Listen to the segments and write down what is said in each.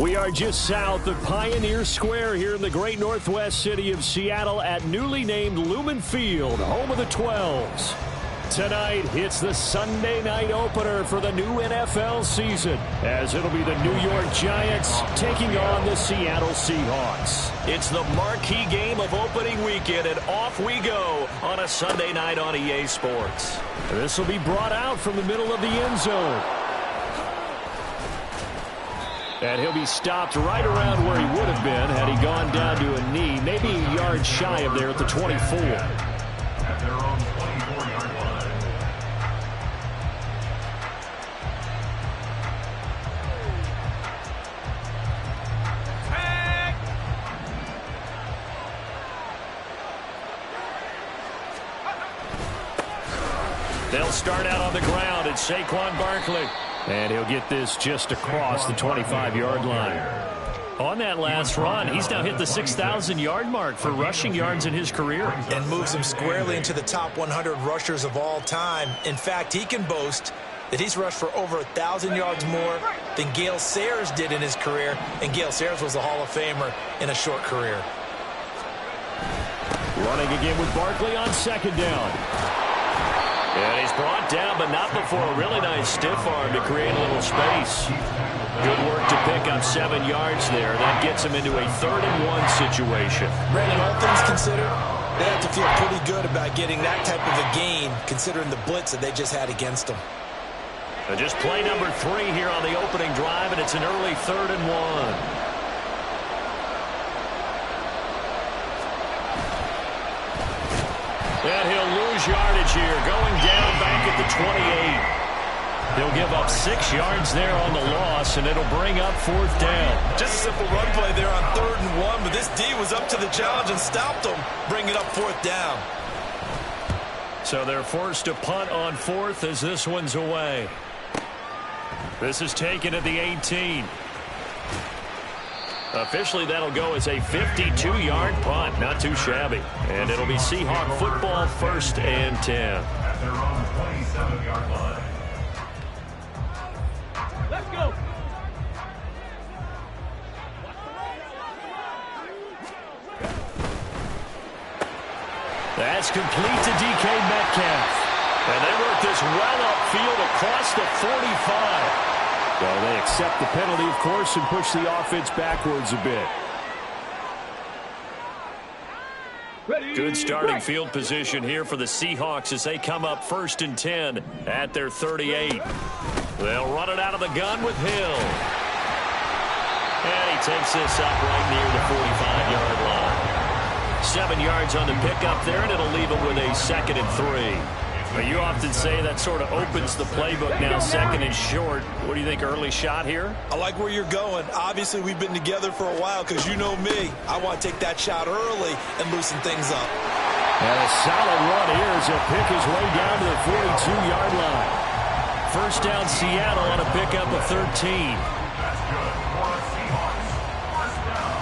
We are just south of Pioneer Square here in the great northwest city of Seattle at newly named Lumen Field, home of the 12s. Tonight, it's the Sunday night opener for the new NFL season, as it'll be the New York Giants taking on the Seattle Seahawks. It's the marquee game of opening weekend, and off we go on a Sunday night on EA Sports. This will be brought out from the middle of the end zone. And he'll be stopped right around where he would have been had he gone down to a knee, maybe a yard shy of there at the 24. At their own 24-yard line. They'll start out on the ground. It's Saquon Barkley. And he'll get this just across the 25-yard line. On that last run, he's now hit the 6,000-yard mark for rushing yards in his career. And moves him squarely into the top 100 rushers of all time. In fact, he can boast that he's rushed for over 1,000 yards more than Gale Sayers did in his career. And Gale Sayers was a Hall of Famer in a short career. Running again with Barkley on second down. And he's brought down, but not before a really nice stiff arm to create a little space. Good work to pick up 7 yards there. That gets him into a 3rd-and-1 situation. Brandon, all things considered, they have to feel pretty good about getting that type of a gain, considering the blitz that they just had against them. And just play number 3 here on the opening drive, and it's an early 3rd-and-1. And he'll lose yardage here, going down back at the 28. He'll give up 6 yards there on the loss, and it'll bring up 4th down. Just a simple run play there on 3rd-and-1, but this D was up to the challenge and stopped him, bringing up 4th down. So they're forced to punt on 4th as this one's away. This is taken at the 18. Officially, that'll go as a 52-yard punt. Not too shabby. And it'll be Seahawk football 1st and 10. At their own 27-yard line. Let's go. That's complete to DK Metcalf. And they work this well upfield across the 45. Well, they accept the penalty, of course, and push the offense backwards a bit. Ready, Good starting right. field position here for the Seahawks as they come up 1st and 10 at their 38. They'll run it out of the gun with Hill. And he takes this up right near the 45-yard line. 7 yards on the pickup there, and it'll leave him with a 2nd and 3. But you often say that sort of opens the playbook now, 2nd and short. What do you think, early shot here? I like where you're going. Obviously, we've been together for a while because you know me. I want to take that shot early and loosen things up. And a solid run here as he'll pick his way down to the 42-yard line. 1st down Seattle on a pickup of 13. That's good for the Seahawks. 1st down.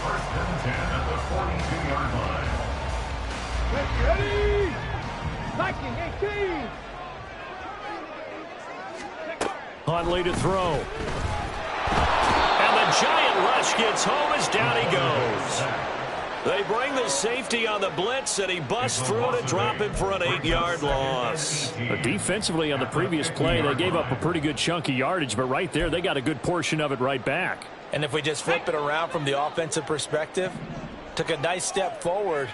1st and 10 at the 42-yard line. Ready. Viking 18. Huntley to throw. And the giant rush gets home as down he goes. They bring the safety on the blitz, and he busts through to drop him for an 8-yard loss. But defensively on the previous play, they gave up a pretty good chunk of yardage, but right there, they got a good portion of it right back. And if we just flip it around from the offensive perspective, took a nice step forward,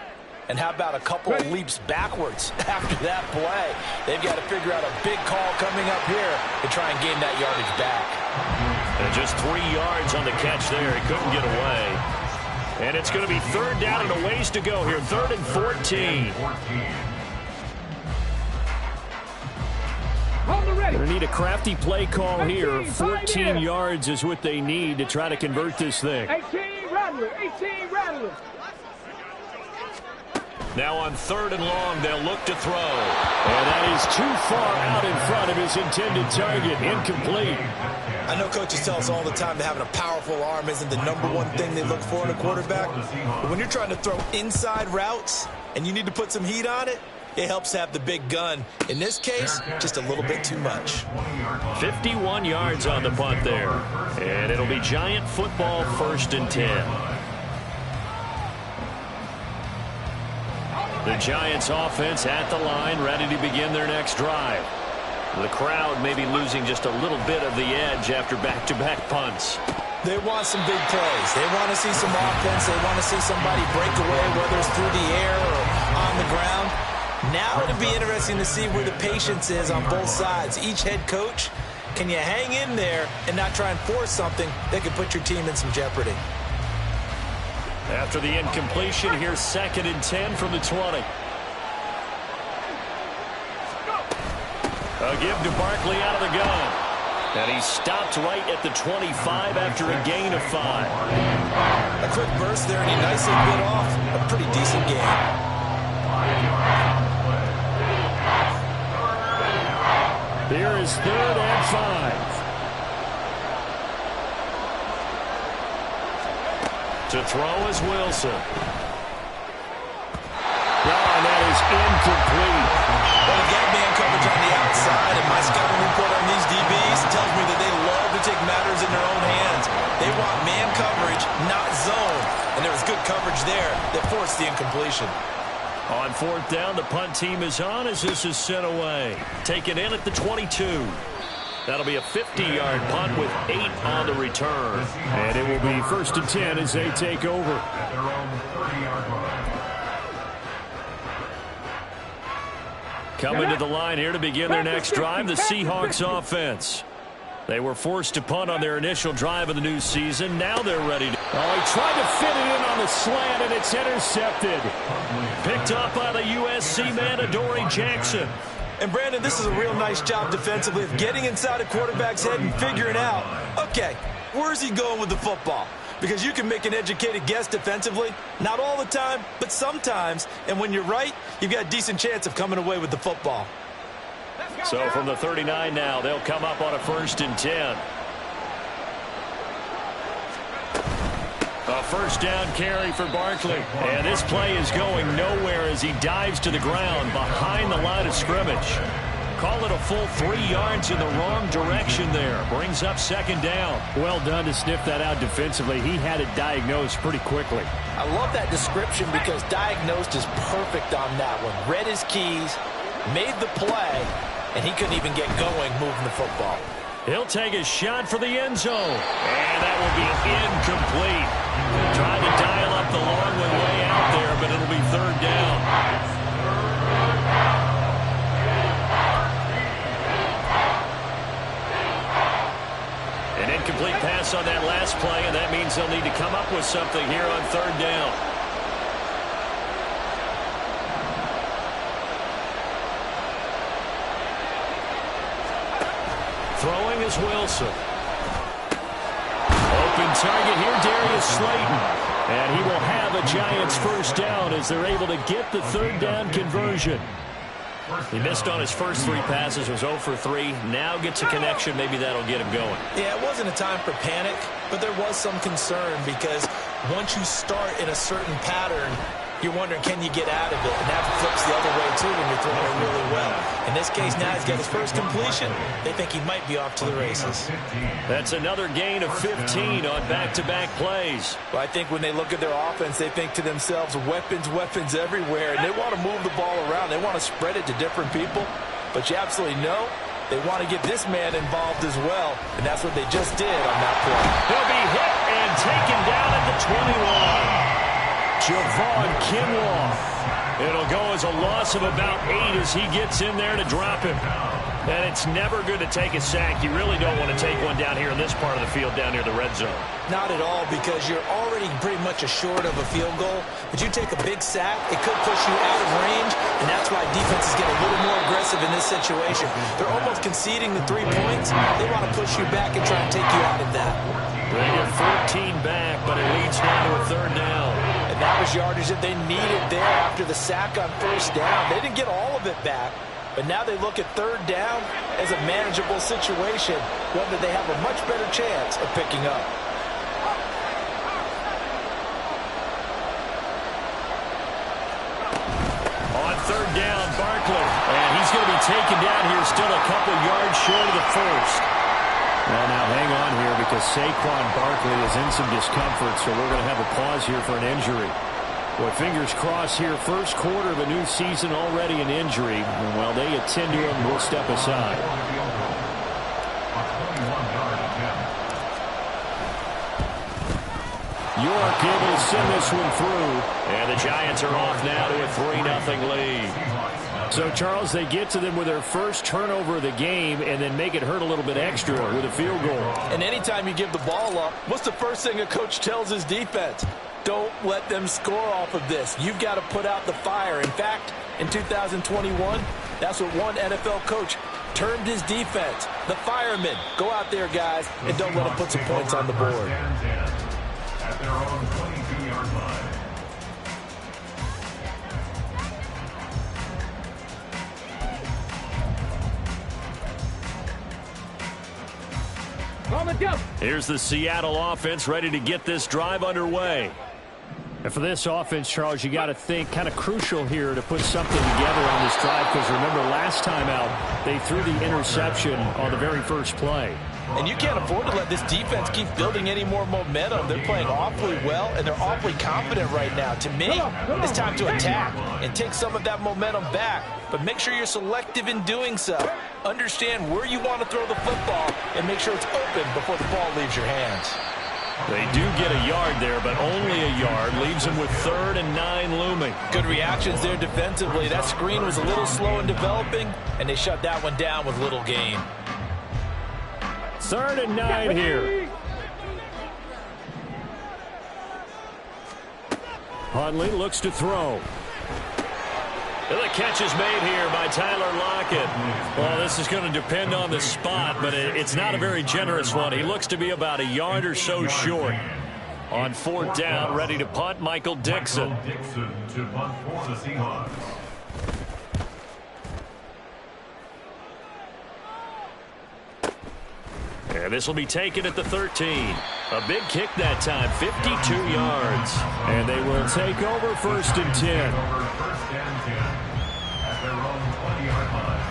and how about a couple of leaps backwards after that play? They've got to figure out a big call coming up here to try and gain that yardage back. And just 3 yards on the catch there. He couldn't get away. And it's going to be 3rd down and a ways to go here. 3rd and 14. Going to need a crafty play call here. 14 yards is what they need to try to convert this thing. 18 Rattler. 18 Rattler. Now on 3rd and long, they'll look to throw. And that is too far out in front of his intended target. Incomplete. I know coaches tell us all the time that having a powerful arm isn't the #1 thing they look for in a quarterback. But when you're trying to throw inside routes and you need to put some heat on it, it helps have the big gun. In this case, just a little bit too much. 51 yards on the punt there. And it'll be Giant football, 1st and 10. The Giants offense at the line, ready to begin their next drive. The crowd may be losing just a little bit of the edge after back-to-back punts. They want some big plays. They want to see some offense. They want to see somebody break away, whether it's through the air or on the ground. Now it'll be interesting to see where the patience is on both sides. Each head coach, can you hang in there and not try and force something that could put your team in some jeopardy? After the incompletion, here's 2nd and 10 from the 20. A give to Barkley out of the gun. And he stopped right at the 25 after a gain of 5. A quick burst there, and he nicely bit off a pretty decent game. Here is 3rd and 5. To throw is Wilson. And that is incomplete. Well, they got man coverage on the outside, and my scouting report on these DBs tells me that they love to take matters in their own hands. They want man coverage, not zone. And there was good coverage there that forced the incompletion. On 4th down, the punt team is on as this is sent away. Taken in at the 22. That'll be a 50-yard punt with 8 on the return. And it will be 1st and 10 as they take over. At their own 30-yard line. Coming to the line here to begin their next drive, the Seahawks offense. They were forced to punt on their initial drive of the new season. Now they're ready to... Oh, he tried to fit it in on the slant, and it's intercepted. Picked up by the USC man, Adoree Jackson. And, Brandon, this is a real nice job defensively of getting inside a quarterback's head and figuring out, okay, where's he going with the football? Because you can make an educated guess defensively. Not all the time, but sometimes. And when you're right, you've got a decent chance of coming away with the football. So from the 39 now, they'll come up on a 1st and 10. A 1st down carry for Barkley. And this play is going nowhere as he dives to the ground behind the line of scrimmage. Call it a full 3 yards in the wrong direction there. Brings up 2nd down. Well done to sniff that out defensively. He had it diagnosed pretty quickly. I love that description because diagnosed is perfect on that one. Read his keys, made the play, and he couldn't even get going moving the football. He'll take a shot for the end zone. And that will be incomplete. Tried to dial up the long one way out there, but it'll be 3rd down. An incomplete pass on that last play, and that means they'll need to come up with something here on 3rd down. Throwing is Wilson. Open target here, Darius Slayton. And he will have a Giants 1st down as they're able to get the 3rd down conversion. He missed on his first 3 passes, was 0 for 3. Now gets a connection. Maybe that'll get him going. Yeah, it wasn't a time for panic, but there was some concern because once you start in a certain pattern, you're wondering, can you get out of it? And that flips the other way, too, when you're throwing it really well. In this case, now he's got his first completion. They think he might be off to the races. That's another gain of 15 on back-to-back plays. Well, I think when they look at their offense, they think to themselves, weapons, weapons everywhere. And they want to move the ball around. They want to spread it to different people. But you absolutely know they want to get this man involved as well. And that's what they just did on that play. He'll be hit and taken down at the 21. Javon Kinlaw. It'll go as a loss of about 8 as he gets in there to drop him. And it's never good to take a sack. You really don't want to take one down here in this part of the field down near the red zone. Not at all, because you're already pretty much assured of a field goal. But you take a big sack, it could push you out of range, and that's why defenses get a little more aggressive in this situation. They're almost conceding the 3 points. They want to push you back and try and take you out of that. They get 14 back, but it leads now to a 3rd down. And that was yardage that they needed there after the sack on 1st down. They didn't get all of it back. But now they look at 3rd down as a manageable situation, one that they have a much better chance of picking up. On third down, Barkley. And he's going to be taken down here still a couple yards short of the first. Well, now hang on here because Saquon Barkley is in some discomfort, so we're going to have a pause here for an injury. Well, fingers crossed here, first quarter of a new season, already an injury. And while they attend to him, we'll step aside. York able to send this one through. And the Giants are off now to a 3-0 lead. So, Charles, they get to them with their first turnover of the game and then make it hurt a little bit extra with a field goal. And anytime you give the ball up, what's the first thing a coach tells his defense? Don't let them score off of this. You've got to put out the fire. In fact, in 2021, that's what one NFL coach termed his defense. The firemen. Go out there, guys, and don't let them put some points on the board. At their own 22-yard line. On the jump. Here's the Seattle offense ready to get this drive underway. And for this offense, Charles, you got to think kind of crucial here to put something together on this drive because remember last time out they threw the interception on the very first play. And you can't afford to let this defense keep building any more momentum. They're playing awfully well, and they're awfully confident right now. To me, it's time to attack and take some of that momentum back. But make sure you're selective in doing so. Understand where you want to throw the football and make sure it's open before the ball leaves your hands. They do get a yard there, but only a yard. Leaves them with 3rd and 9 looming. Good reactions there defensively. That screen was a little slow in developing, and they shut that one down with little gain. 3rd and 9 here. Hundley looks to throw. And the catch is made here by Tyler Lockett. Well, this is going to depend on the spot, but it's not a very generous one. He looks to be about a yard or so short. On 4th down, ready to punt, Michael Dixon. Dixon to punt for the Seahawks. And this will be taken at the 13. A big kick that time, 52 yards. And they will take over 1st and 10. Over 1st and 10 at their own 20-yard line.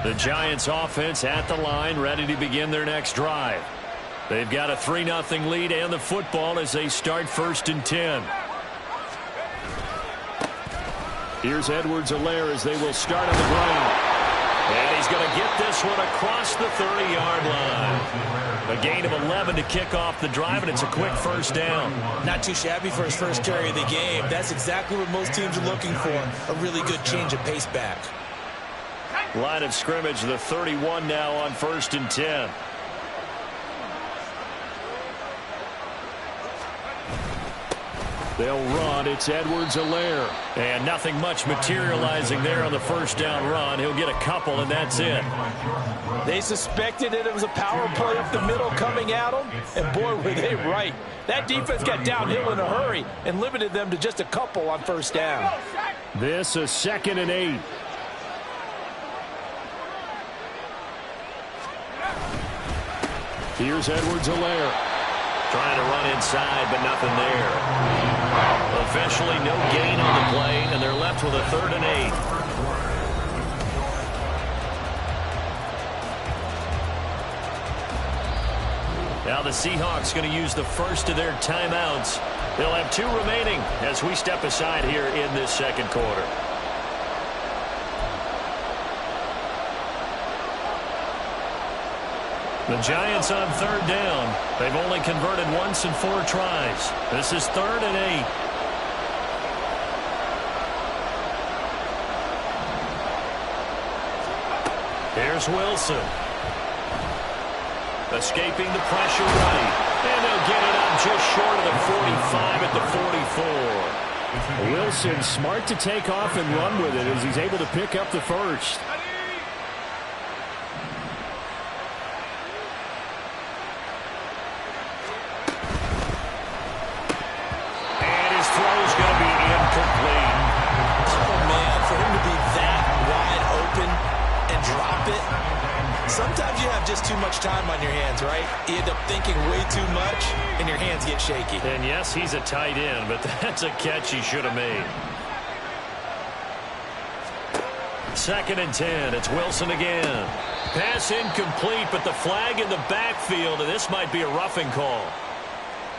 The Giants offense at the line, ready to begin their next drive. They've got a 3-0 lead and the football as they start 1st and 10. Here's Edwards-Helaire as they will start on the ground. And he's going to get this one across the 30-yard line. A gain of 11 to kick off the drive, and it's a quick 1st down. Not too shabby for his first carry of the game. That's exactly what most teams are looking for, a really good change of pace back. Line of scrimmage, the 31 now on 1st and 10. They'll run. It's Edwards-Helaire. And nothing much materializing there on the 1st down run. He'll get a couple, and that's it. They suspected it was a power play up the middle coming at them, and boy, were they right. That defense got downhill in a hurry and limited them to just a couple on 1st down. This is 2nd and 8. Here's Edwards-Helaire. Trying to run inside, but nothing there. Officially no gain on the play, and they're left with a 3rd and 8. Now the Seahawks going to use the first of their timeouts. They'll have 2 remaining as we step aside here in this 2nd quarter. The Giants on 3rd down. They've only converted once in 4 tries. This is 3rd and 8. Here's Wilson. Escaping the pressure right. And they'll get it up just short of the 45 at the 44. Wilson smart to take off and run with it as he's able to pick up the first. Sometimes you have just too much time on your hands, right? You end up thinking way too much, and your hands get shaky. And yes, he's a tight end, but that's a catch he should have made. 2nd and 10. It's Wilson again. Pass incomplete, but the flag in the backfield, and this might be a roughing call.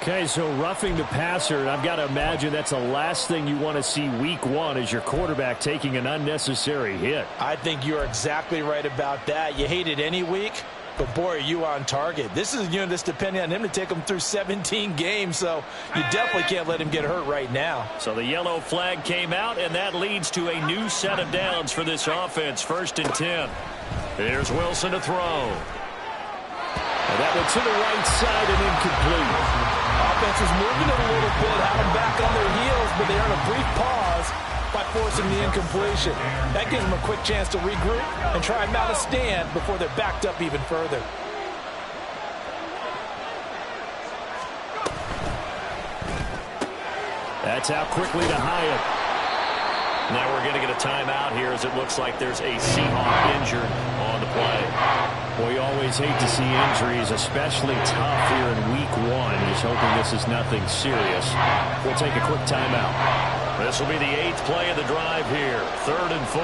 Okay, so roughing the passer, and I've got to imagine that's the last thing you want to see week one as your quarterback taking an unnecessary hit. I think you're exactly right about that. You hate it any week, but boy, are you on target. This is a unit that's depending on him to take him through 17 games, so you definitely can't let him get hurt right now. So the yellow flag came out, and that leads to a new set of downs for this offense. 1st and 10. Here's Wilson to throw. And that went to the right side and incomplete. Offense is moving it a little bit, had them back on their heels, but they earn a brief pause by forcing the incompletion. That gives them a quick chance to regroup and try and mount a stand before they're backed up even further. That's out quickly to Hyatt. Now we're going to get a timeout here as it looks like there's a Seahawk injured on the play. Well, you always hate to see injuries, especially tough here in week one. Just hoping this is nothing serious. We'll take a quick timeout. This will be the 8th play of the drive here. 3rd and 4.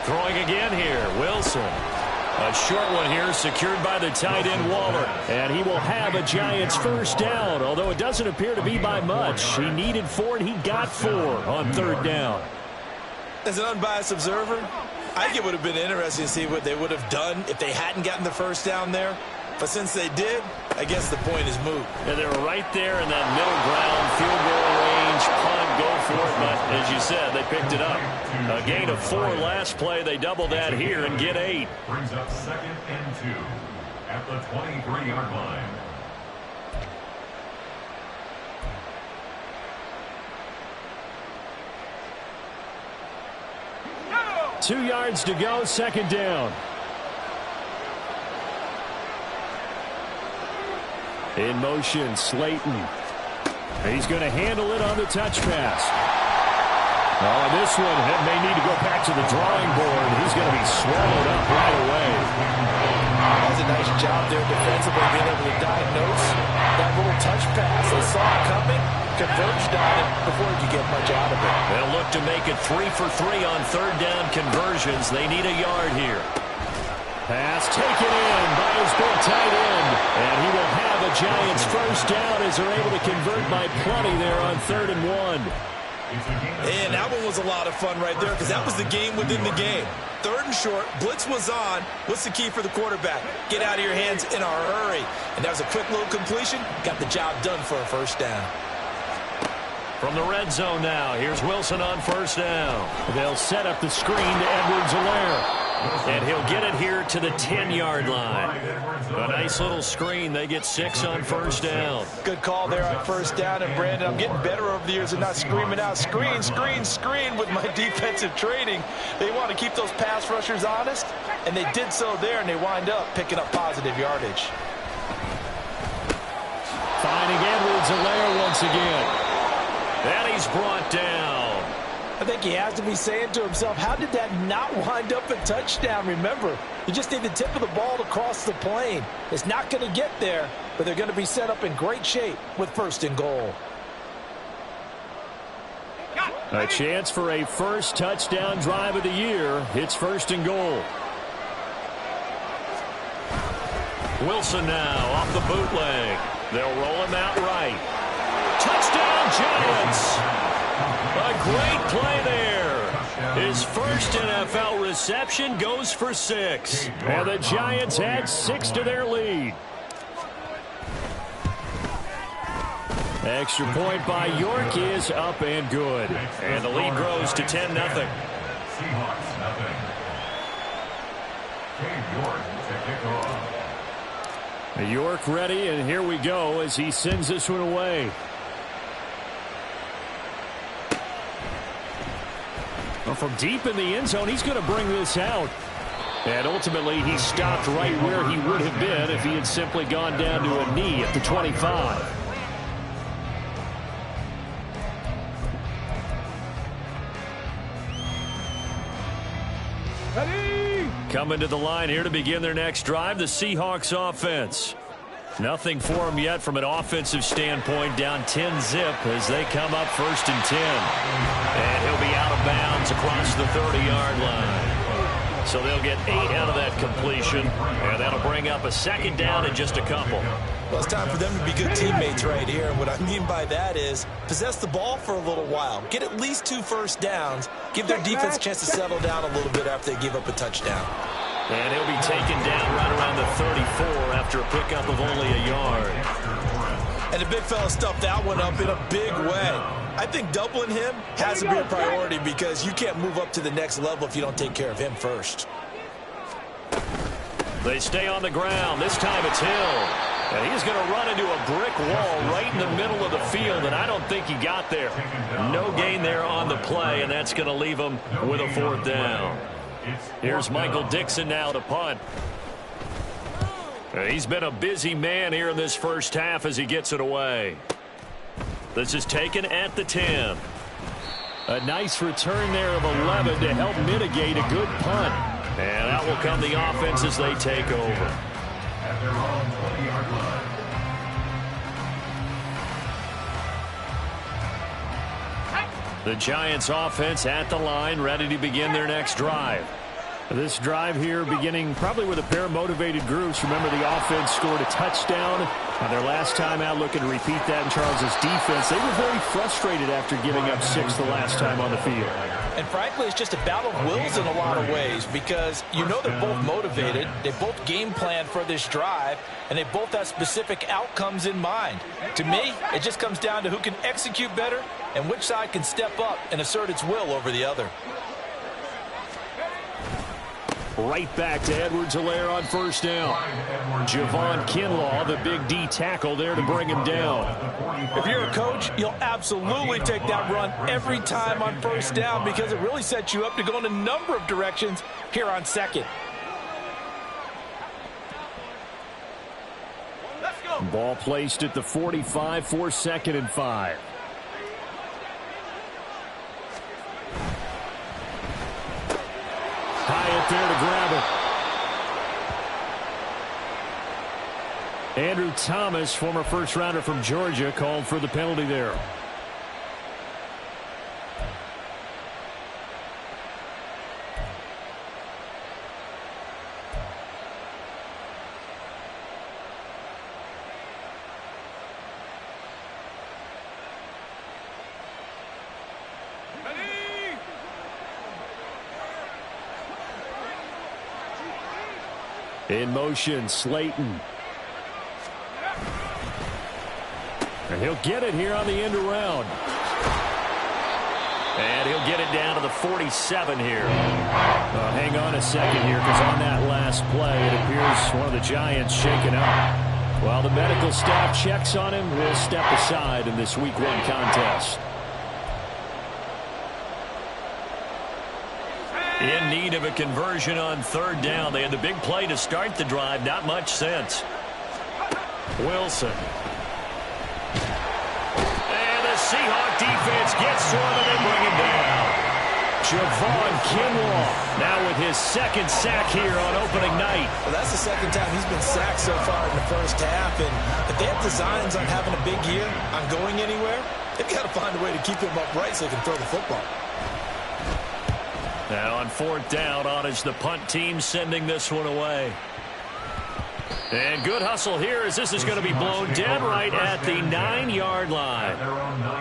Throwing again here, Wilson. A short one here, secured by the tight end, Waller. And he will have a Giants first down, although it doesn't appear to be by much. He needed 4, and he got 4 on 3rd down. As an unbiased observer, I think it would have been interesting to see what they would have done if they hadn't gotten the first down there. But since they did, I guess the point is moot. Yeah, they were right there in that middle ground, field goal range, punt, go for it. But as you said, they picked it up. A gain of 4 last play. They double that here and get 8. Brings up 2nd and 2 at the 23-yard line. Go! 2 yards to go, 2nd down. In motion, Slayton. He's going to handle it on the touch pass. Oh, this one may need to go back to the drawing board. He's going to be swallowed up right away. That's a nice job there defensively, being able to diagnose that little touch pass. They saw it coming, converged on it before he could get much out of it. They'll look to make it 3 for 3 on 3rd down conversions. They need a yard here. Pass taken in by his big tight end. And he will have a Giants first down as they're able to convert by plenty there on 3rd and 1. And that one was a lot of fun right there because that was the game within the game. 3rd and short, blitz was on. What's the key for the quarterback? Get out of your hands in a hurry. And that was a quick little completion. Got the job done for a first down. From the red zone now, here's Wilson on 1st down. They'll set up the screen to Edwards-Helaire. And he'll get it here to the 10-yard line. A nice little screen. They get 6 on 1st down. Good call there on 1st down. And, Brandon, I'm getting better over the years and not screaming out, screen, screen, screen with my defensive training. They want to keep those pass rushers honest, and they did so there, and they wind up picking up positive yardage. Finding Edwards-Helaire once again. And he's brought down. I think he has to be saying to himself, how did that not wind up a touchdown? Remember, you just need the tip of the ball to cross the plane. It's not going to get there, but they're going to be set up in great shape with 1st and goal. A chance for a first touchdown drive of the year. It's 1st and goal. Wilson now off the bootleg. They'll roll him out right. Touchdown, Giants! A great play there. His first NFL reception goes for 6. And the Giants add 6 to their lead. Extra point by York is up and good. And the lead grows to 10-0. Seahawks 0. Cade York to kick off. York ready, and here we go as he sends this one away. Well, from deep in the end zone, he's going to bring this out. And ultimately, he stopped right where he would have been if he had simply gone down to a knee at the 25. Ready. Coming to the line here to begin their next drive, the Seahawks offense. Nothing for them yet from an offensive standpoint, down 10-zip as they come up 1st and 10. And he'll be out of bounds across the 30-yard line. So they'll get 8 out of that completion, and that'll bring up a 2nd down in just a couple. Well, it's time for them to be good teammates right here. And what I mean by that is possess the ball for a little while. Get at least 2 first downs. Give their defense a chance to settle down a little bit after they give up a touchdown. And he'll be taken down right around the 34 after a pickup of only a yard. And the big fella stuffed that one up in a big way. I think doubling him has to be a priority because you can't move up to the next level if you don't take care of him first. They stay on the ground. This time it's Hill. And he's going to run into a brick wall right in the middle of the field, and I don't think he got there. No gain there on the play, and that's going to leave him with a 4th down. Here's Michael Dixon now to punt. He's been a busy man here in this first half as he gets it away. This is taken at the 10. A nice return there of 11 to help mitigate a good punt. And out will come the offense as they take over. At their own 20-yard line. The Giants offense at the line, ready to begin their next drive. This drive here beginning probably with a pair of motivated groups. Remember, the offense scored a touchdown on their last time out, looking to repeat that in Charles's defense. They were very frustrated after giving up 6 the last time on the field. And frankly, it's just a battle of wills in a lot of ways because you know they're both motivated, they both game plan for this drive, and they both have specific outcomes in mind. To me, it just comes down to who can execute better and which side can step up and assert its will over the other. Right back to Edwards-Helaire on 1st down. Javon Kinlaw, the big D tackle there to bring him down. If you're a coach, you'll absolutely take that run every time on 1st down because it really sets you up to go in a number of directions here on 2nd. Let's go. Ball placed at the 45 for 2nd and 5. Hyatt there to grab it. Andrew Thomas, former first-rounder from Georgia, called for the penalty there. In motion, Slayton. And he'll get it here on the end around. And he'll get it down to the 47 here. Hang on a second here, because on that last play, it appears one of the Giants shaken up. While the medical staff checks on him, we'll step aside in this Week 1 contest. In need of a conversion on 3rd down. They had the big play to start the drive. Not much sense. Wilson. And the Seahawk defense gets to him and they bring him down. Javon Kinlaw now with his 2nd sack here on opening night. Well, that's the 2nd time he's been sacked so far in the first half. And if they have designs on having a big year, on going anywhere, they've got to find a way to keep him upright so they can throw the football. Now on 4th down, on is the punt team sending this one away. And good hustle here as this is going to be blown dead right at the 9-yard line.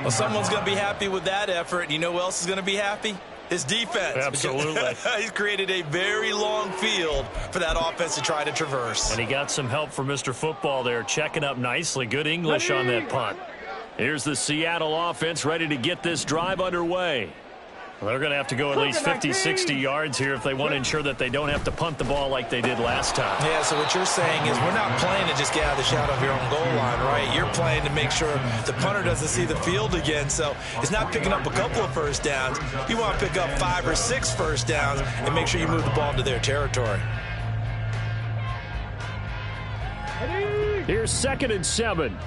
Well, someone's going to be happy with that effort. You know who else is going to be happy? His defense. Absolutely. He's created a very long field for that offense to try to traverse. And he got some help from Mr. Football there, checking up nicely. Good English on that punt. Here's the Seattle offense ready to get this drive underway. Well, they're going to have to go at least 50, 60 yards here if they want to ensure that they don't have to punt the ball like they did last time. Yeah, so what you're saying is we're not playing to just get out of the shadow of your own goal line, right? You're playing to make sure the punter doesn't see the field again. So it's not picking up a couple of first downs. You want to pick up 5 or 6 first downs and make sure you move the ball into their territory. Here's 2nd and 7.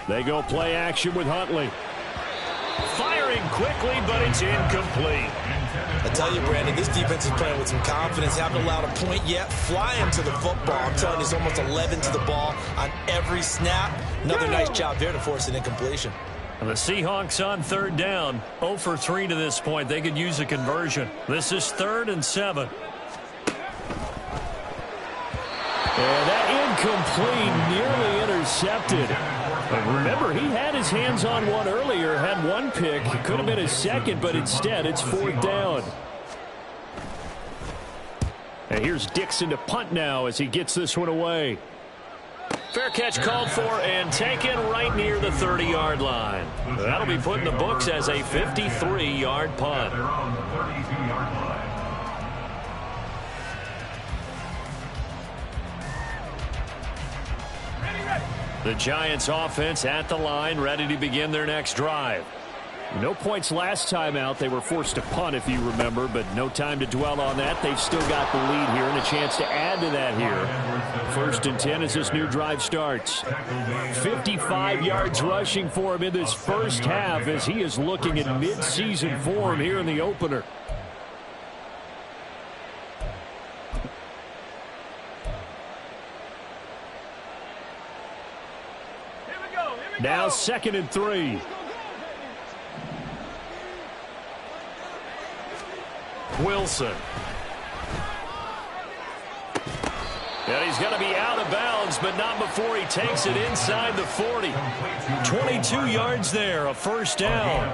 They go play action with Huntley. Firing quickly, but it's incomplete. I tell you, Brandon, this defense is playing with some confidence. Haven't allowed a point yet. Flying to the football. I'm telling you, it's almost 11 to the ball on every snap. Another nice job there to force an incompletion. And the Seahawks on third down. 0 for 3 to this point. They could use a conversion. This is 3rd and 7. And that incomplete, nearly intercepted. And remember, he had his hands on one earlier, had one pick. It could have been his second, but instead it's 4th down. And here's Dixon to punt now as he gets this one away. Fair catch called for and taken right near the 30-yard line. That'll be put in the books as a 53-yard punt. They're on the 32-yard line. The Giants offense at the line, ready to begin their next drive. No points last time out. They were forced to punt, if you remember, but no time to dwell on that. They've still got the lead here and a chance to add to that here. 1st and 10 as this new drive starts. 55 yards rushing for him in this first half as he is looking in mid-season form here in the opener. Now 2nd and 3. Wilson. And he's going to be out of bounds, but not before he takes it inside the 40. 22 yards there, a 1st down.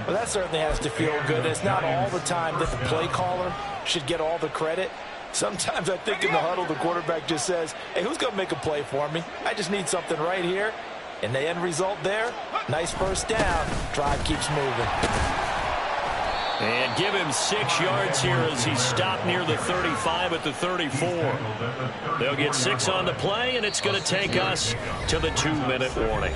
Well, that certainly has to feel good. It's not all the time that the play caller should get all the credit. Sometimes I think in the huddle, the quarterback just says, hey, who's going to make a play for me? I just need something right here. And the end result there, nice 1st down. Drive keeps moving. And give him 6 yards here as he stopped near the 35 at the 34. They'll get 6 on the play, and it's going to take us to the 2-minute warning.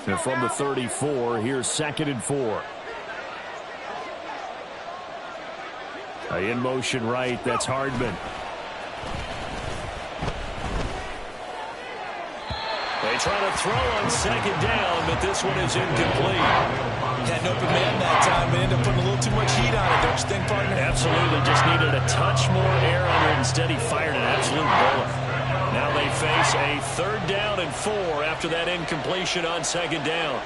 And from the 34, here's 2nd and 4. In motion right, that's Hardman. They try to throw on 2nd down, but this one is incomplete. Had an open man that time, but ended up putting a little too much heat on it, don't you think, partner? Absolutely, just needed a touch more air under it. Instead, he fired an absolute bullet. Now they face a 3rd down and 4 after that incompletion on 2nd down.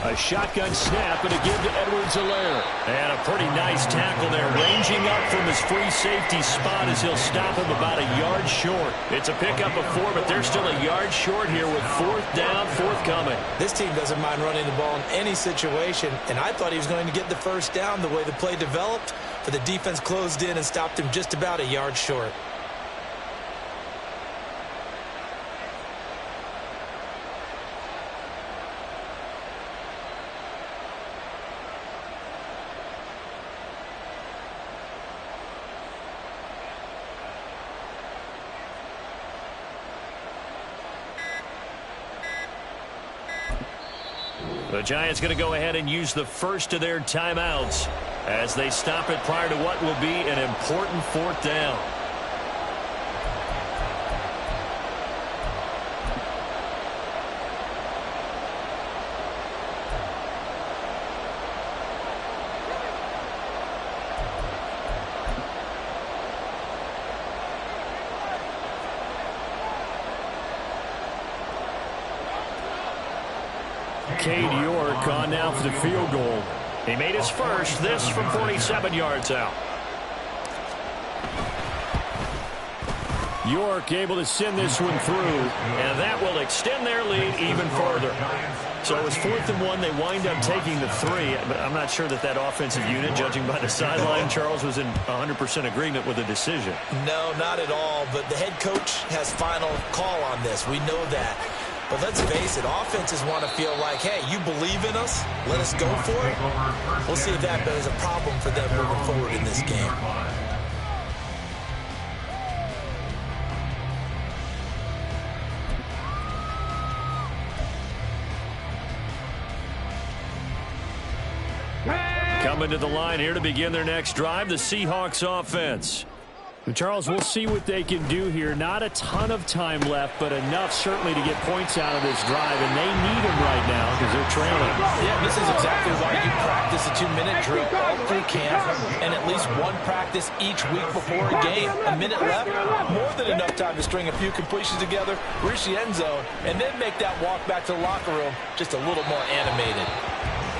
A shotgun snap and a give to Edwards-Helaire. And a pretty nice tackle there, ranging up from his free safety spot as he'll stop him about a yard short. It's a pickup of 4, but they're still a yard short here with 4th down, forthcoming. This team doesn't mind running the ball in any situation, and I thought he was going to get the 1st down the way the play developed, but the defense closed in and stopped him just about a yard short. The Giants going to go ahead and use the first of their timeouts as they stop it prior to what will be an important 4th down. Cade York on now for the field goal. He made his first, this from 47 yards out. York able to send this one through, and that will extend their lead even further. So it was 4th and 1. They wind up taking the 3, but I'm not sure that offensive unit, judging by the sideline, Charles, was in 100% agreement with the decision. No, not at all, but the head coach has final call on this. We know that. But let's face it, offenses want to feel like, hey, you believe in us, let us go for it. We'll see if that is a problem for them moving forward in this game. Pass! Coming to the line here to begin their next drive, the Seahawks offense. And Charles, we'll see what they can do here. Not a ton of time left, but enough certainly to get points out of this drive, and they need them right now because they're trailing. Yeah, this is exactly why you practice a 2-minute drill all through camp and at least one practice each week before a game. A minute left, more than enough time to string a few completions together, reach the end zone, and then make that walk back to the locker room just a little more animated.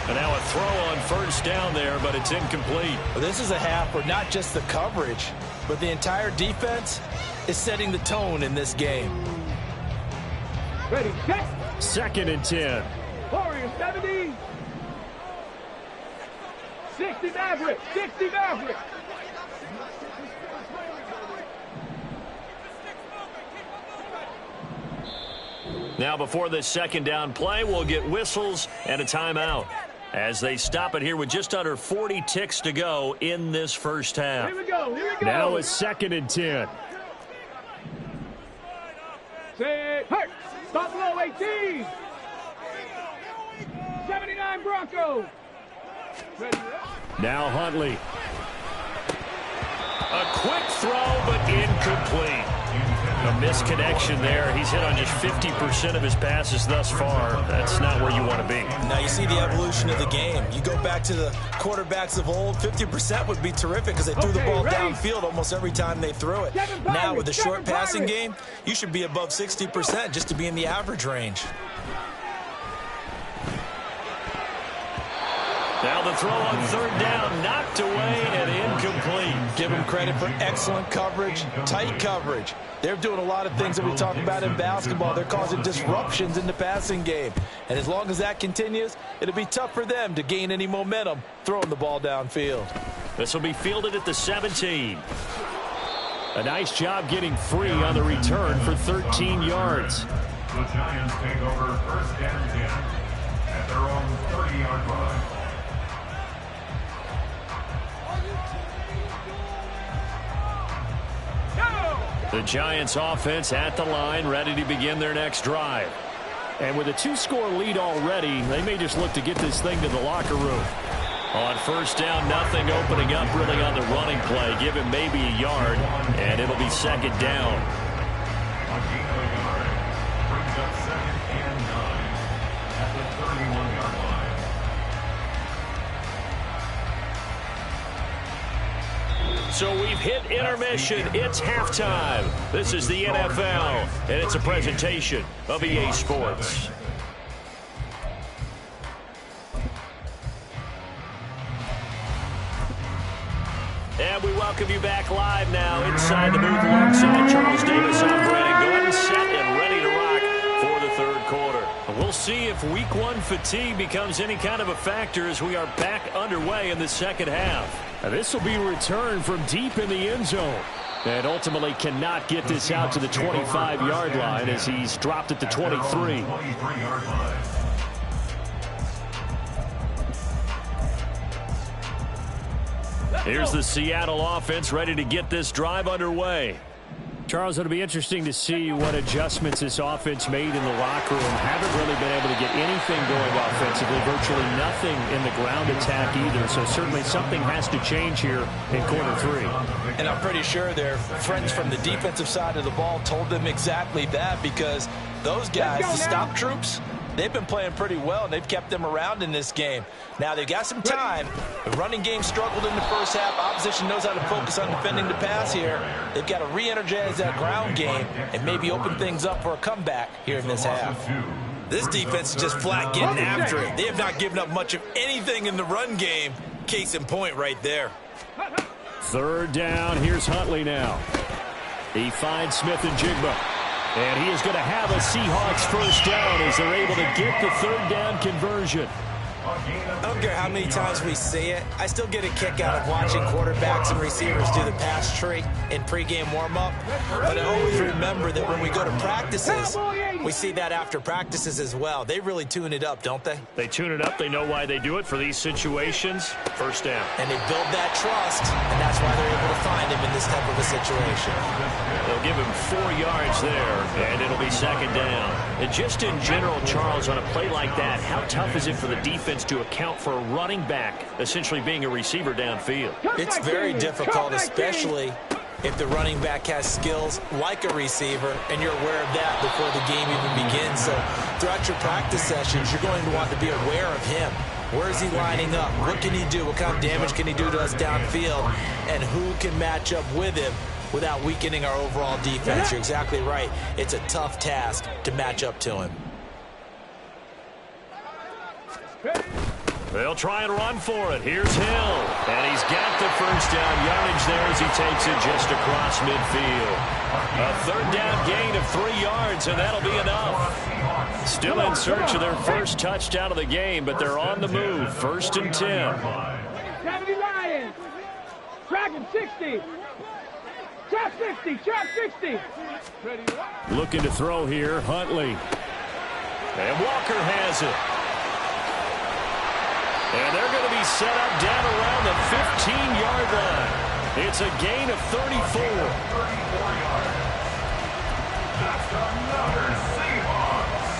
And now a throw on first down there, but it's incomplete. Well, this is a half where not just the coverage, but the entire defense is setting the tone in this game. Ready, set. 2nd and 10. Warriors 70. 60 Maverick. 60 Maverick. Now before this second down play, we'll get whistles and a timeout as they stop it here with just under 40 ticks to go in this first half. Here we go. Here we go. Now it's 2nd and 10. Say, hurt. Buffalo 18. 79 Broncos. Ready. Now Huntley. A quick throw, but incomplete. A misconnection there. He's hit on just 50% of his passes thus far. That's not where you want to be. Now you see the evolution of the game. You go back to the quarterbacks of old, 50% would be terrific because they threw the ball downfield almost every time they threw it. Now with the short passing game, you should be above 60% just to be in the average range. Now the throw on third down, knocked away and incomplete. Give them credit for excellent coverage, tight coverage. They're doing a lot of things that we talk about in basketball. They're causing disruptions in the passing game. And as long as that continues, it'll be tough for them to gain any momentum throwing the ball downfield. This will be fielded at the 17. A nice job getting free on the return for 13 yards. The Giants take over first and 10 at their own 30-yard line. The Giants offense at the line, ready to begin their next drive. And with a 2-score lead already, they may just look to get this thing to the locker room. On first down, nothing opening up really on the running play. Give him maybe a yard, and it'll be second down. A gain of a yard brings up 2nd and 9 at the 31-yard line. So we've hit intermission. It's halftime. This is the NFL, and it's a presentation of EA Sports. And we welcome you back live now inside the booth alongside Charles Davis. I'm Brandon Gordon, set and ready to rock for the third quarter. We'll see if week one fatigue becomes any kind of a factor as we are back underway in the second half. Now this will be returned from deep in the end zone. And ultimately cannot get this out to the 25-yard line as he's dropped at the 23. Here's the Seattle offense ready to get this drive underway. Charles, it'll be interesting to see what adjustments this offense made in the locker room. Haven't really been able to get anything going offensively, virtually nothing in the ground attack either. So certainly something has to change here in quarter 3. And I'm pretty sure their friends from the defensive side of the ball told them exactly that, because those guys, the stop troops, they've been playing pretty well, and they've kept them around in this game. Now, they've got some time. The running game struggled in the first half. Opposition knows how to focus on defending the pass here. They've got to re-energize that ground game and maybe open things up for a comeback here in this half. This defense is just flat getting after it. They have not given up much of anything in the run game. Case in point right there. Third down. Here's Huntley now. He finds Smith and Jigba. And he is going to have a Seahawks first down as they're able to get the third down conversion. I don't care how many times we see it. I still get a kick out of watching quarterbacks and receivers do the pass tree in pregame warm-up. But I always remember that when we go to practices, We see that after practices as well. They really tune it up, don't they? They tune it up. They know why they do it for these situations. First down. And they build that trust, and that's why they're able to find him in this type of a situation. They'll give him 4 yards there, and it'll be second down. And just in general, Charles, on a play like that, how tough is it for the defense to account for a running back essentially being a receiver downfield? It's very difficult, especially if the running back has skills like a receiver, and you're aware of that before the game even begins. So throughout your practice sessions, you're going to want to be aware of him. Where is he lining up? What can he do? What kind of damage can he do to us downfield? And who can match up with him without weakening our overall defense? You're exactly right. It's a tough task to match up to him. They'll try and run for it. Here's Hill. And he's got the first down yardage there as he takes it just across midfield. A third down gain of 3 yards, and that'll be enough. Still in search of their first touchdown of the game, but they're on the move. First and 10. 70 Lions. Track him 60. Trap 60. Trap 60. Ready. Looking to throw here, Huntley. And Walker has it. And they're going to be set up down around the 15-yard line. It's a gain of 34. 34 yards. That's another Seahawks.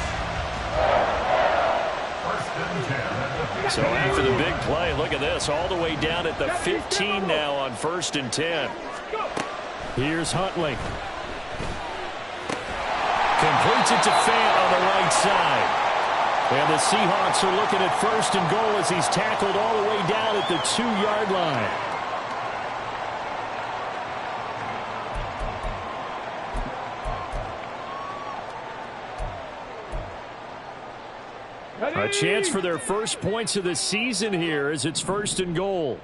First and 10. So after the big play, look at this, all the way down at the 15 now on first and 10. Here's Huntley. Completes it to Fant on the right side. And the Seahawks are looking at first and goal as he's tackled all the way down at the 2-yard line. A chance for their first points of the season here as it's first and goal.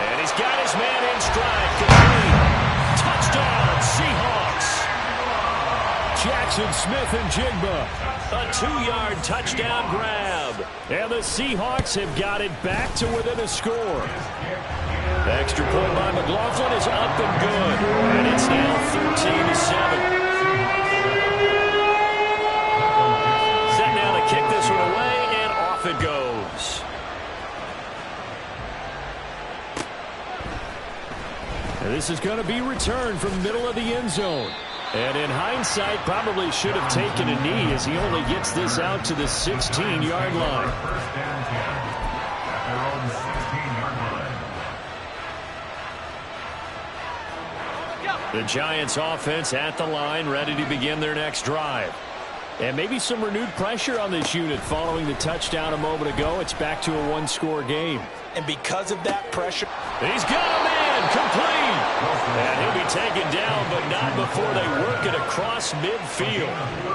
And he's got his man in stride. Complete. Touchdown, Seahawks. Jackson Smith and Jigba. A 2-yard touchdown grab. And the Seahawks have got it back to within a score. The extra point by McLaughlin is up and good. And it's now 13-7. Set now to kick this one away, and off it goes. And this is going to be returned from the middle of the end zone. And in hindsight, probably should have taken a knee as he only gets this out to the 16-yard line. First and 10 at their own 16-yard line. The Giants offense at the line, ready to begin their next drive. And maybe some renewed pressure on this unit following the touchdown a moment ago. It's back to a 1-score game. And because of that pressure, He's got a man complete. And he'll be taken down, but not before they work it across midfield.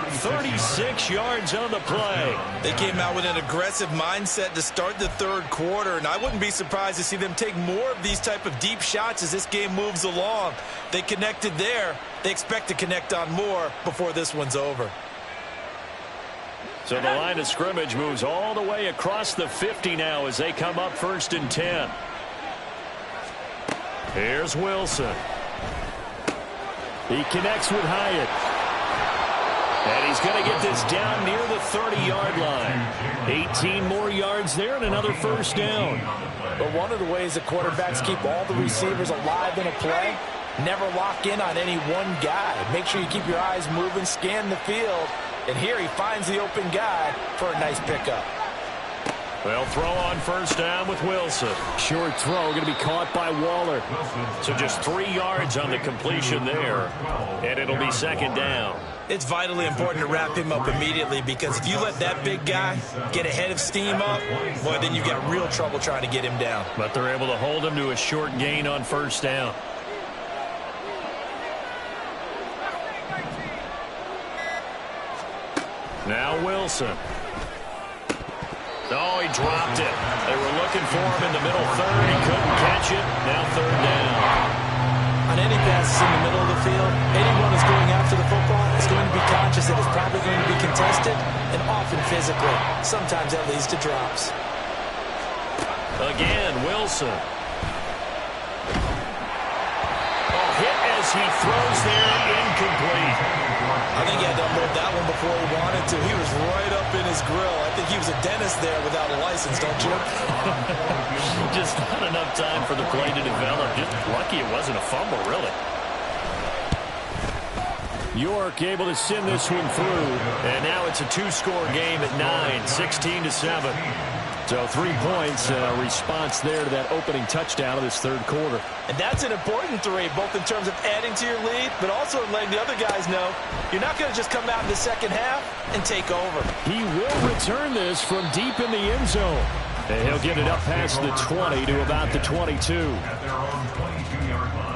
36 yards on the play. they came out with an aggressive mindset to start the third quarter, and I wouldn't be surprised to see them take more of these type of deep shots as this game moves along. They connected there. They expect to connect on more before this one's over. So the line of scrimmage moves all the way across the 50 now as they come up first and 10. Here's Wilson. He connects with Hyatt. And he's going to get this down near the 30-yard line. 18 more yards there and another first down. But one of the ways that quarterbacks keep all the receivers alive in a play, never lock in on any one guy. Make sure you keep your eyes moving, scan the field. And here he finds the open guy for a nice pickup. They'll throw on first down with Wilson. Short throw going to be caught by Waller. So just 3 yards on the completion there. And it'll be second down. It's vitally important to wrap him up immediately, because if you let that big guy get ahead of steam up, boy, then you've got real trouble trying to get him down. But they're able to hold him to a short gain on first down. Now Wilson. Oh, he dropped it. They were looking for him in the middle third. He couldn't catch it. Now third down. On any passes in the middle of the field, anyone who's going after the football is going to be conscious that it's probably going to be contested, and often physically. Sometimes that leads to drops. Again, Wilson. Oh, hit as as he throws there, incomplete. I think he had to unload that one before he wanted to. He was right up in his grill. I think he was a dentist there without a license, don't you? Just not enough time for the play to develop. Just lucky it wasn't a fumble, really. York able to send this one through. And now it's a two-score game at 9, 16-7. So 3 points, response there to that opening touchdown of this third quarter. And that's an important 3, both in terms of adding to your lead, but also letting the other guys know you're not going to just come out in the second half and take over. He will return this from deep in the end zone. And he'll get it up past the 20 to about the 22. At their own 22-yard line.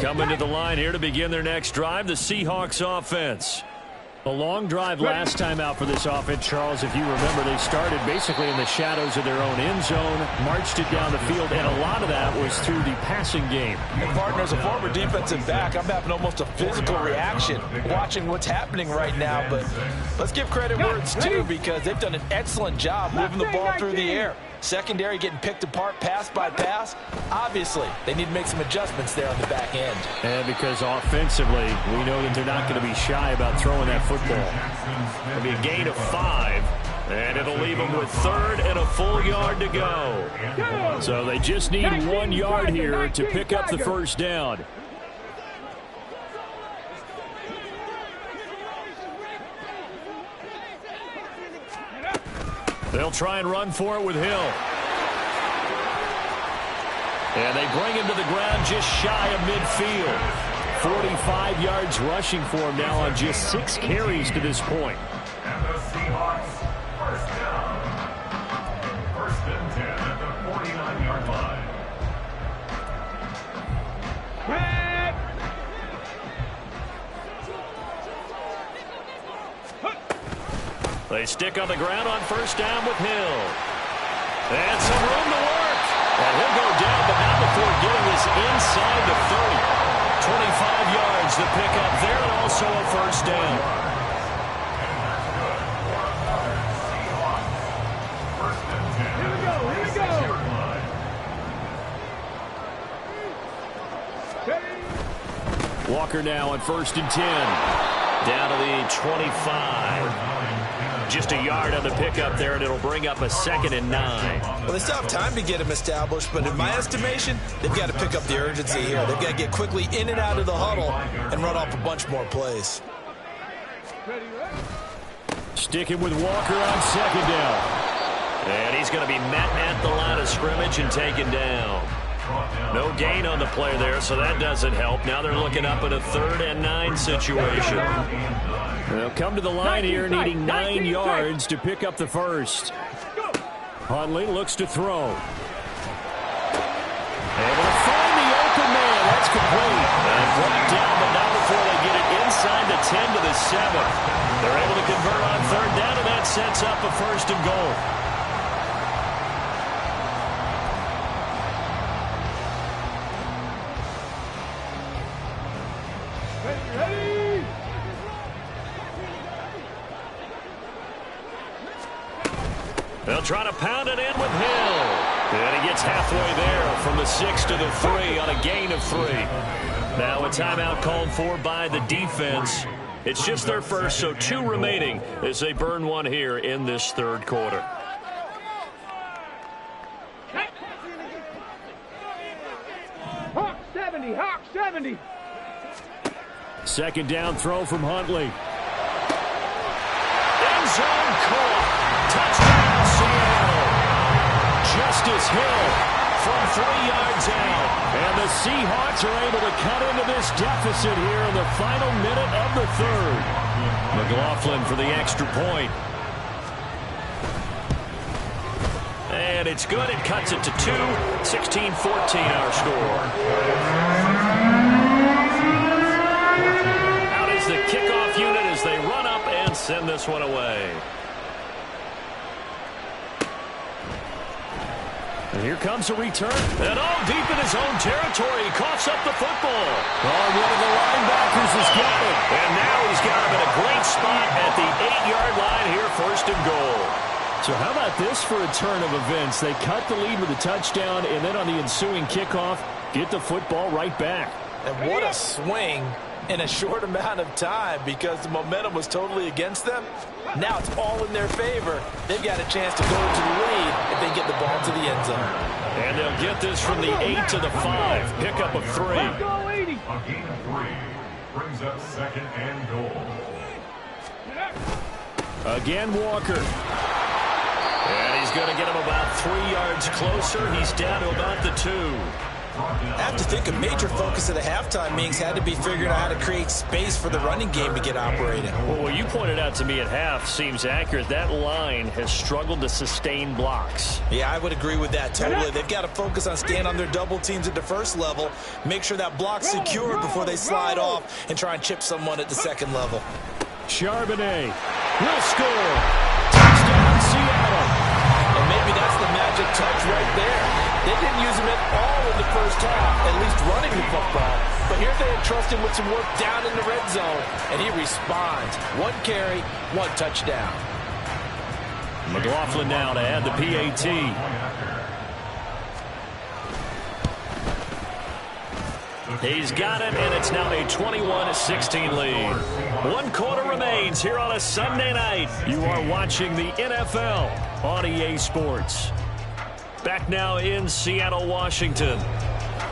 Coming to the line here to begin their next drive, the Seahawks offense. A long drive last time out for this offense, Charles. If you remember, they started basically in the shadows of their own end zone, marched it down the field, and a lot of that was through the passing game. And partner, as a former defensive back, I'm having almost a physical reaction watching what's happening right now. But let's give credit where it's due, because they've done an excellent job moving the ball through the air. Secondary getting picked apart pass by pass. Obviously, they need to make some adjustments there on the back end. And because offensively, we know that they're not going to be shy about throwing that football. It'll be a gain of 5, and it'll leave them with 3rd and a full yard to go. So they just need 1 yard here to pick up the first down. They'll try and run for it with Hill. And they bring him to the ground just shy of midfield. 45 yards rushing for him now on just 6 carries to this point. And the Seahawks, first down. 1st and 10 at the 49-yard line. They stick on the ground on first down with Hill. And some room to work. And he'll go down, but not before getting this inside the 30. 25 yards to pick up there, and also a first down. Walker now on 1st and 10. Down to the 25. Just a yard on the pickup there, and it'll bring up a 2nd and 9. Well, they still have time to get him established, but in my estimation, they've got to pick up the urgency here. They've got to get quickly in and out of the huddle and run off a bunch more plays. Sticking with Walker on 2nd down. And he's going to be met at the line of scrimmage and taken down. No gain on the play there, so that doesn't help. Now they're looking up at a 3rd and 9 situation. They'll come to the line here needing 9 yards to pick up the first. Huntley looks to throw. Able to find the open man. That's complete. And brought down, but not before they get it inside the 10 to the 7. They're able to convert on 3rd down, and that sets up a 1st and goal. They'll try to pound it in with Hill. And he gets halfway there from the 6 to the 3 on a gain of 3. Now a timeout called for by the defense. It's just their first, so 2 remaining as they burn one here in this 3rd quarter. Hawk 70, Hawk 70. 2nd down throw from Huntley. End zone caught. Touchdown, Seattle. Justice Hill from 3 yards out. And the Seahawks are able to cut into this deficit here in the final minute of the 3rd. McLaughlin for the extra point. And it's good. It cuts it to 2. 16-14 our score. Out is the kickoff unit as they run up and send this one away. here comes a return. And all deep in his own territory. He coughs up the football. Oh, one of the linebackers has got it. And now he's got him in a great spot at the 8-yard line here, 1st and goal. So how about this for a turn of events? They cut the lead with a touchdown, and then on the ensuing kickoff, get the football right back. And what a swing in a short amount of time, because the momentum was totally against them. Now it's all in their favor. They've got a chance to go into the lead if they get the ball to the end zone. And they'll get this from the 8 to the 5. Pick up of 3. A gain of 3 brings up 2nd and goal. Again, Walker. And he's going to get him about 3 yards closer. He's down to about the 2. I have to think a major focus of the halftime meetings had to be figuring out how to create space for the running game to get operating. Well, what you pointed out to me at half seems accurate. That line has struggled to sustain blocks. Yeah, I would agree with that totally. They've got to focus on staying on their double teams at the first level, make sure that block's secure before they slide off and try and chip someone at the second level. Charbonnet will score. Touchdown, Seattle. And maybe that's the magic touch right there. They didn't use him at all in the first half, at least running the football. But here they entrust him with some work down in the red zone, and he responds. 1 carry, 1 touchdown. McLaughlin now to add the PAT. He's got it, and it's now a 21-16 lead. 1 quarter remains here on a Sunday night. You are watching the NFL on EA Sports. Back now in Seattle, Washington,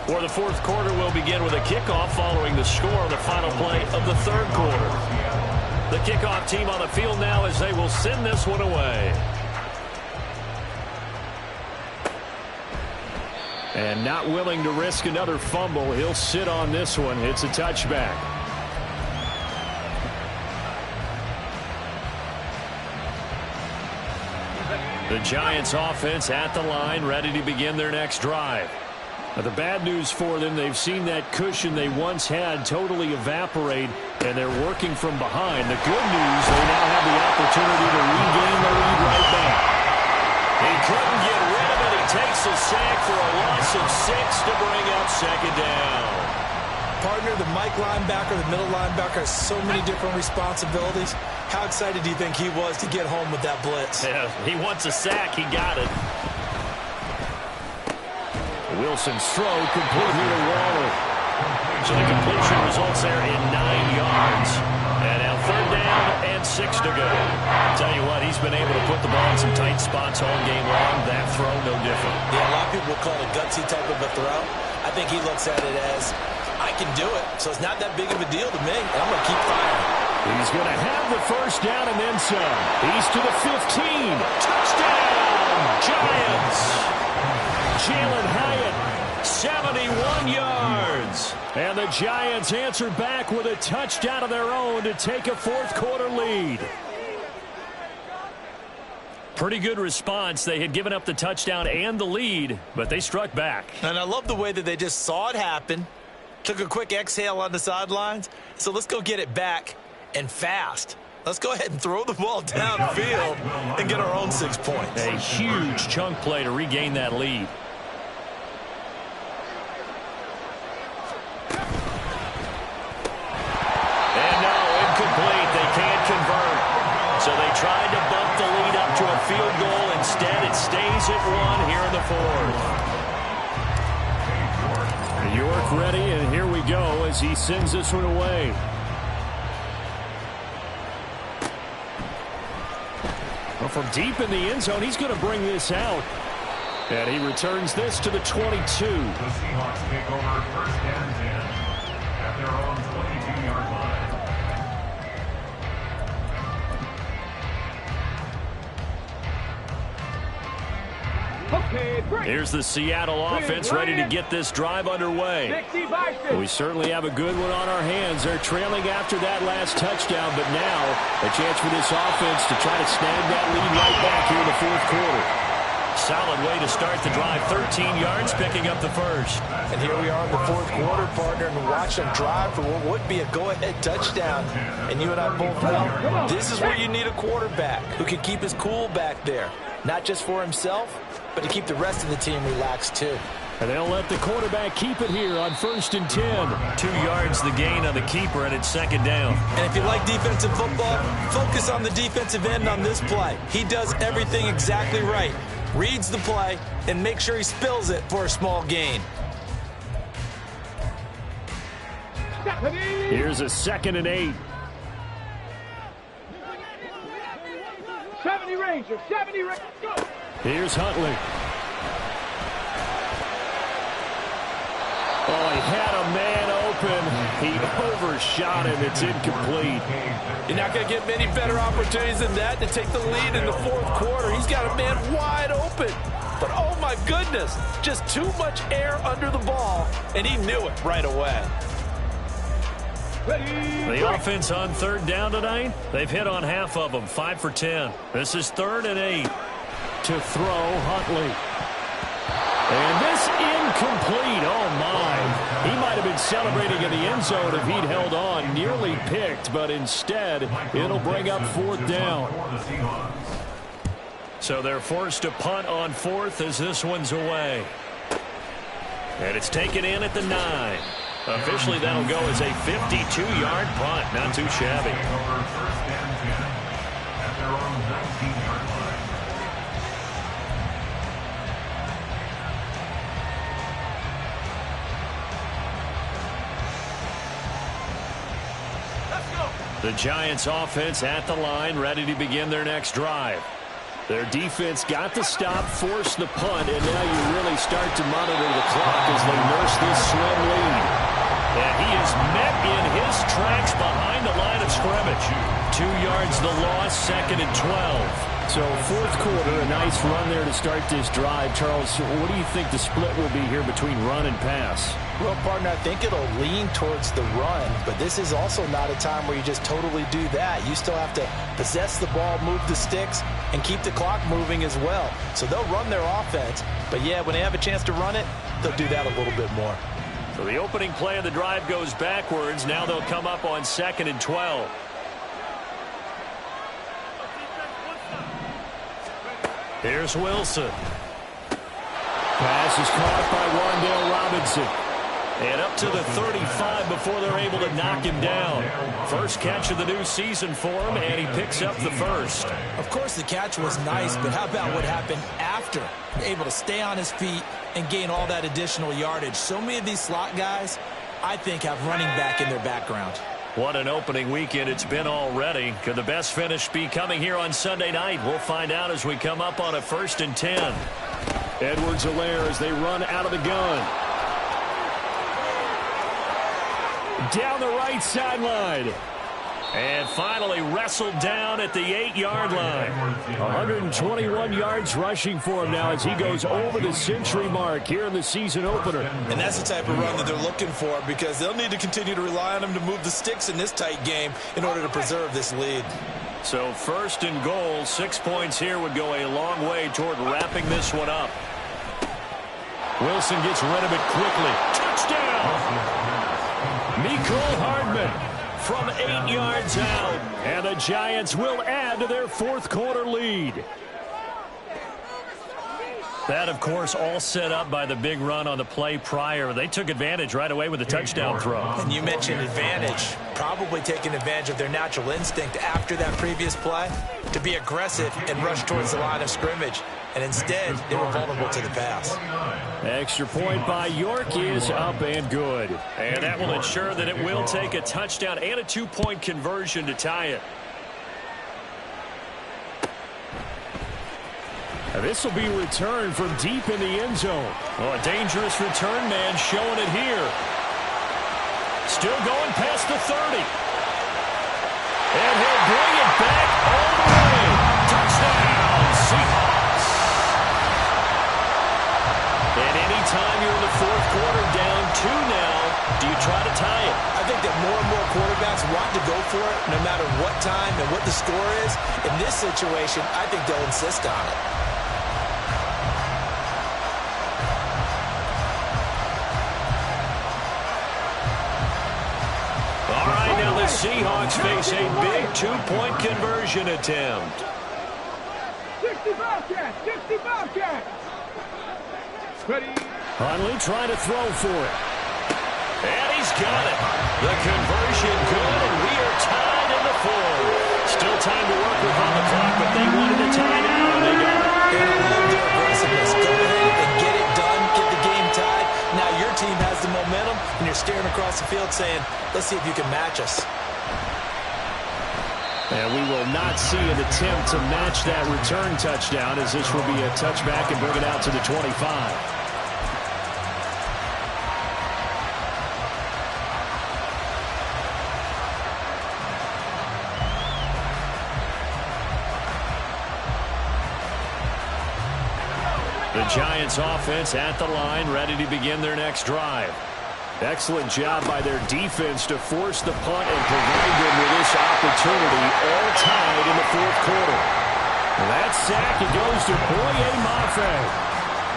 where the 4th quarter will begin with a kickoff following the score on the final play of the 3rd quarter. The kickoff team on the field now as they will send this one away. And not willing to risk another fumble, he'll sit on this one. It's a touchback. The Giants offense at the line, ready to begin their next drive. Now, the bad news for them, they've seen that cushion they once had totally evaporate, and they're working from behind. The good news, they now have the opportunity to regain the lead right back. He couldn't get rid of it. He takes a sack for a loss of 6 to bring up 2nd down. Partner, the Mike linebacker, the middle linebacker, has so many different responsibilities. How excited do you think he was to get home with that blitz? Yeah, he wants a sack. He got it. Wilson's throw complete here to Waller. So the completion results there in 9 yards. And now 3rd down and 6 to go. Tell you what, he's been able to put the ball in some tight spots all game long. That throw, no different. Yeah, a lot of people call it a gutsy type of a throw. I think he looks at it as, I can do it, so it's not that big of a deal to me, and I'm going to keep firing. He's going to have the 1st down and then some. He's to the 15. Touchdown, Giants. Jalen Hyatt, 71 yards. And the Giants answer back with a touchdown of their own to take a 4th quarter lead. Pretty good response. They had given up the touchdown and the lead, but they struck back. And I love the way that they just saw it happen, took a quick exhale on the sidelines. So let's go get it back and fast. Let's go ahead and throw the ball downfield and get our own 6 points. A huge chunk play to regain that lead. And no, incomplete. They can't convert. So they tried to bump the lead up to a field goal. Instead, it stays at 1 here in the 4th. York ready, and here we go as he sends this one away. Well, from deep in the end zone, he's going to bring this out. And he returns this to the 22. The Seahawks take over 1st and 10 at their own 22-yard line. Here's the Seattle offense ready to get this drive underway. We certainly have a good one on our hands. They're trailing after that last touchdown, but now a chance for this offense to try to snag that lead right back here in the 4th quarter. Solid way to start the drive. 13 yards, picking up the 1st. And here we are in the 4th quarter, partner, and watch them drive for what would be a go-ahead touchdown. And you and I both know this is where you need a quarterback who can keep his cool back there. not just for himself, but to keep the rest of the team relaxed too. And they'll let the quarterback keep it here on 1st and 10. 2 yards the gain on the keeper, and it's 2nd down. And if you like defensive football, focus on the defensive end on this play. He does everything exactly right. Reads the play and makes sure he spills it for a small gain. Here's a 2nd and 8. 70 Ranger, 70 Ranger, go! Here's Huntley. Oh, he had a man open. He overshot him. It's incomplete. You're not going to get many better opportunities than that to take the lead in the 4th quarter. He's got a man wide open. But, oh, my goodness, just too much air under the ball, and he knew it right away. The offense on 3rd down tonight, they've hit on half of them, 5 for 10. This is 3rd and 8. To throw, Huntley. And this incomplete. Oh, my. He might have been celebrating in the end zone if he'd held on. Nearly picked, but instead, it'll bring up 4th down. So they're forced to punt on 4th as this one's away. And it's taken in at the 9. Officially, that'll go as a 52-yard punt. Not too shabby. The Giants offense at the line, ready to begin their next drive. Their defense got the stop, forced the punt, and now you really start to monitor the clock as they nurse this slim lead. And he is met in his tracks behind the line of scrimmage. 2 yards the loss, 2nd and 12. So 4th quarter, a nice run there to start this drive. Charles, what do you think the split will be here between run and pass? Well, partner, I think it'll lean towards the run, but this is also not a time where you just totally do that. You still have to possess the ball, move the sticks, and keep the clock moving as well. So they'll run their offense, but yeah, when they have a chance to run it, they'll do that a little bit more. So the opening play of the drive goes backwards. Now they'll come up on 2nd and 12. Here's Wilson. Pass is caught by Wan'Dale Robinson. And up to the 35 before they're able to knock him down. First catch of the new season for him, and he picks up the first. Of course, the catch was nice, but how about what happened after? Able to stay on his feet and gain all that additional yardage. So many of these slot guys, I think, have running back in their background. What an opening weekend it's been already. Could the best finish be coming here on Sunday night? We'll find out as we come up on a 1st and 10. Edwards-Helaire as they run out of the gun. Down the right sideline. And finally wrestled down at the 8-yard line. 121 yards rushing for him now as he goes over the century mark here in the season opener. And that's the type of run that they're looking for, because they'll need to continue to rely on him to move the sticks in this tight game in order to preserve this lead. So 1st and goal, 6 points here would go a long way toward wrapping this one up. Wilson gets rid of it quickly. Touchdown! Mecole Hardman from 8 yards out. And the Giants will add to their 4th quarter lead. That, of course, all set up by the big run on the play prior. They took advantage right away with the touchdown throw. And you mentioned advantage. Probably taking advantage of their natural instinct after that previous play to be aggressive and rush towards the line of scrimmage. And instead, they were vulnerable to the pass. Extra point by York is up and good. And that will ensure that it will take a touchdown and a 2-point conversion to tie it. This will be returned from deep in the end zone. Oh, a dangerous return man showing it here. Still going past the 30. And he'll bring it back all the way. Touchdown, Seahawks. And anytime you're in the 4th quarter, down 2 now, do you try to tie it? I think that more and more quarterbacks want to go for it no matter what time and what the score is. In this situation, I think they'll insist on it. The Seahawks face a big 2-point conversion attempt. 60 Bobcats! 60 Bobcats! Ready? Huntley trying to throw for it. And he's got it. The conversion good, and we are tied in the fourth. Still time to work with on the clock, but they wanted a timeout, and they got it. And I love their aggressiveness. Go ahead and get it done, get the game tied. Now your team has the momentum, and you're staring across the field saying, let's see if you can match us. And we will not see an attempt to match that return touchdown, as this will be a touchback and bring it out to the 25. The Giants offense at the line, ready to begin their next drive. Excellent job by their defense to force the punt and provide them with this opportunity, all tied in the fourth quarter. That sack, it goes to Boye Mafe.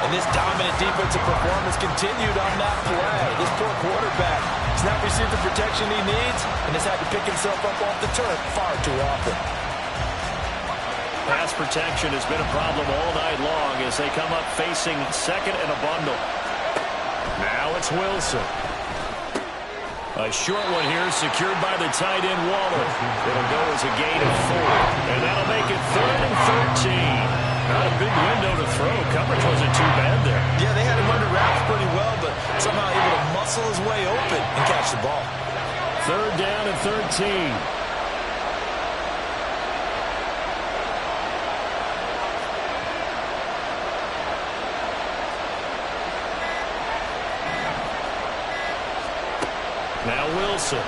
And this dominant defensive performance continued on that play. This poor quarterback has not received the protection he needs and has had to pick himself up off the turf far too often. Pass protection has been a problem all night long as they come up facing second and a bundle. Now it's Wilson. A short one here secured by the tight end Waller. It'll go as a gain of 4. And that'll make it 3rd and 13. Not a big window to throw. Coverage wasn't too bad there. Yeah, they had him under wraps pretty well, but somehow able to muscle his way open and catch the ball. 3rd down and 13. Now Wilson.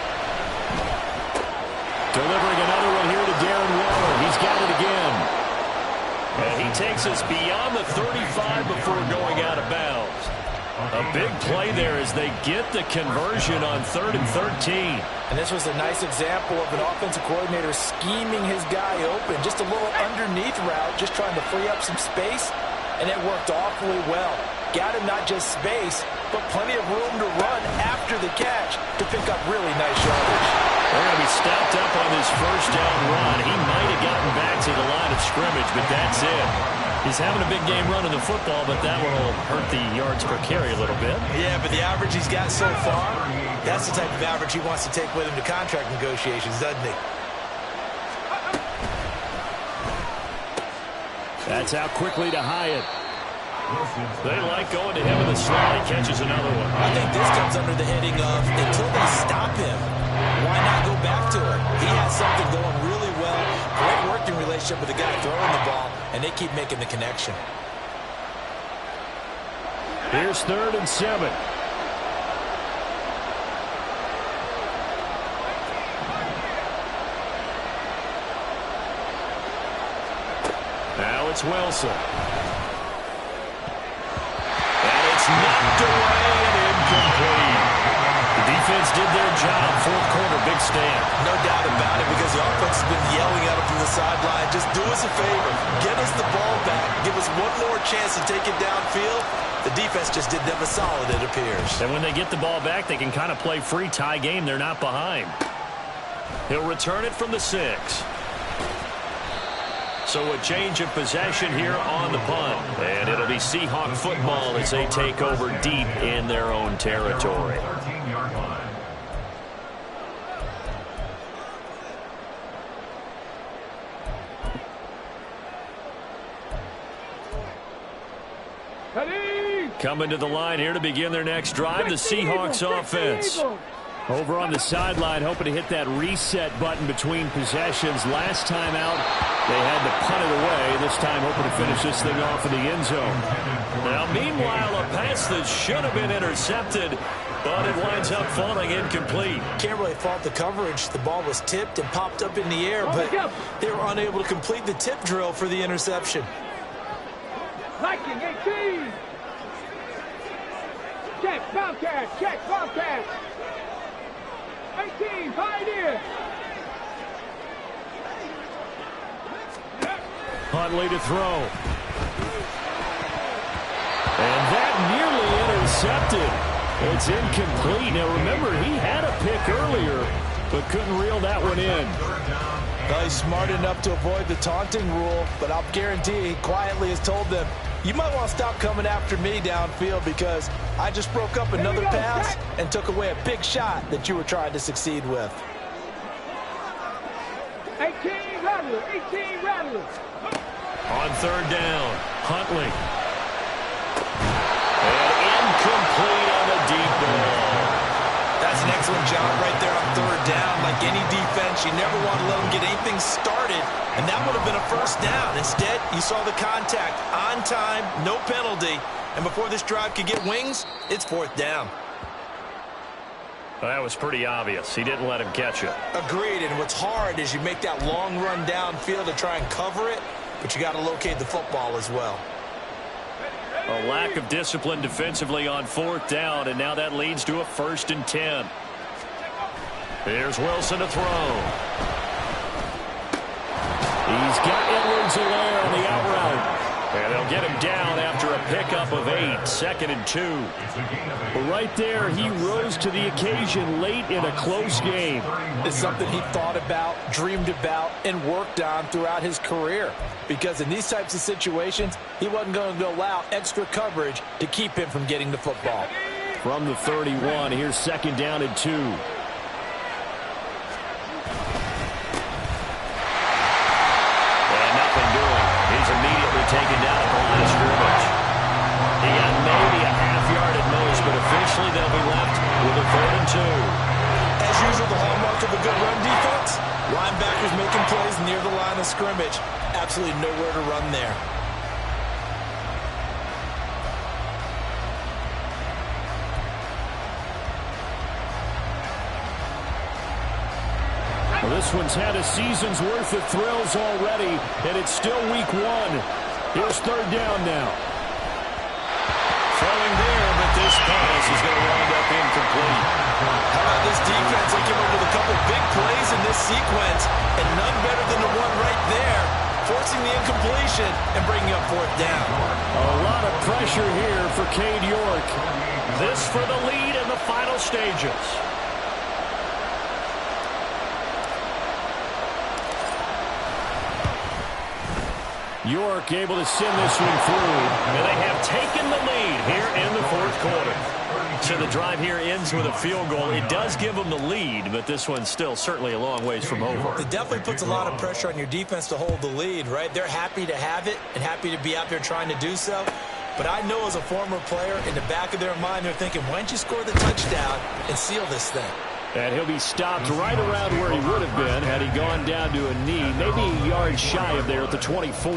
Delivering another one here to Darren Waller. He's got it again. And he takes us beyond the 35 before going out of bounds. A big play there as they get the conversion on 3rd and 13. And this was a nice example of an offensive coordinator scheming his guy open. Just a little underneath route, just trying to free up some space. And it worked awfully well. Got him not just space, but plenty of room to run after the catch to pick up really nice yardage. They're going to be stacked up on this first down run. He might have gotten back to the line of scrimmage, but that's it. He's having a big game running the football, but that one will hurt the yards per carry a little bit. Yeah, but the average he's got so far, that's the type of average he wants to take with him to contract negotiations, doesn't he? That's out quickly to Hyatt. They like going to him in the slot. He catches another one. I think this comes under the heading of, until they stop him, why not go back to it? He has something going really well. Great working relationship with the guy throwing the ball, and they keep making the connection. Here's 3rd and 7. Now it's Wilson. Knocked away and incomplete. The defense did their job. Fourth quarter, big stand. No doubt about it, because the offense has been yelling at him from the sideline. Just do us a favor. Get us the ball back. Give us one more chance to take it downfield. The defense just did them a solid, it appears. And when they get the ball back, they can kind of play free tie game. They're not behind. He'll return it from the 6. So a change of possession here on the punt. And it'll be Seahawk football as they take over deep in their own territory. 13-yard line. Coming to the line here to begin their next drive, the Seahawks offense. Over on the sideline, hoping to hit that reset button between possessions. Last time out, they had to punt it away. This time, hoping to finish this thing off in the end zone. Now, meanwhile, a pass that should have been intercepted, but it winds up falling incomplete. Can't really fault the coverage. The ball was tipped and popped up in the air, but they were unable to complete the tip drill for the interception. Viking 18. Check, Bobcat. Check, Bobcat. 18, Pioneer. Huntley to throw. And that nearly intercepted. It's incomplete. Now remember, he had a pick earlier, but couldn't reel that one in. Well, he's smart enough to avoid the taunting rule, but I'll guarantee he quietly has told them, you might want to stop coming after me downfield because I just broke up another pass and took away a big shot that you were trying to succeed with. 18 Rattler, 18 Rattler. On third down, Huntley. And incomplete on the deep ball. That's an excellent job right there on third down. Like any defense, you never want to let them get anything started, and that would have been a first down. Instead, you saw the contact on time, no penalty, and before this drive could get wings, it's fourth down. Well, that was pretty obvious. He didn't let him catch it. Agreed, and what's hard is you make that long run downfield to try and cover it, but you got to locate the football as well. A lack of discipline defensively on fourth down, and now that leads to a 1st and 10. Here's Wilson to throw. He's got Edwards-Helaire on the out route. And they'll get him down after a pickup of 8, 2nd and 2. Well, right there, he rose to the occasion late in a close game. It's something he thought about, dreamed about, and worked on throughout his career. Because in these types of situations, he wasn't going to allow extra coverage to keep him from getting the football. From the 31, here's 2nd down and 2. Immediately taken down at the line of scrimmage. He got maybe a half yard at most, but officially they'll be left with a 3rd and 2. As usual, the hallmark of a good run defense, linebackers making plays near the line of scrimmage. Absolutely nowhere to run there. Well, this one's had a season's worth of thrills already, and it's still week 1. Here's 3rd down now. Throwing there, but this pass is going to wind up incomplete. How about this defense? They came up with a couple big plays in this sequence, and none better than the one right there, forcing the incompletion and bringing up 4th down. A lot of pressure here for Cade York. This for the lead in the final stages. York able to send this one through. And they have taken the lead here in the 4th quarter. So the drive here ends with a field goal. It does give them the lead, but this one's still certainly a long ways from over. It definitely puts a lot of pressure on your defense to hold the lead, right? They're happy to have it and happy to be out there trying to do so. But I know as a former player, in the back of their mind, they're thinking, why don't you score the touchdown and seal this thing? And he'll be stopped right around where he would have been had he gone down to a knee, maybe a yard shy of there at the 24.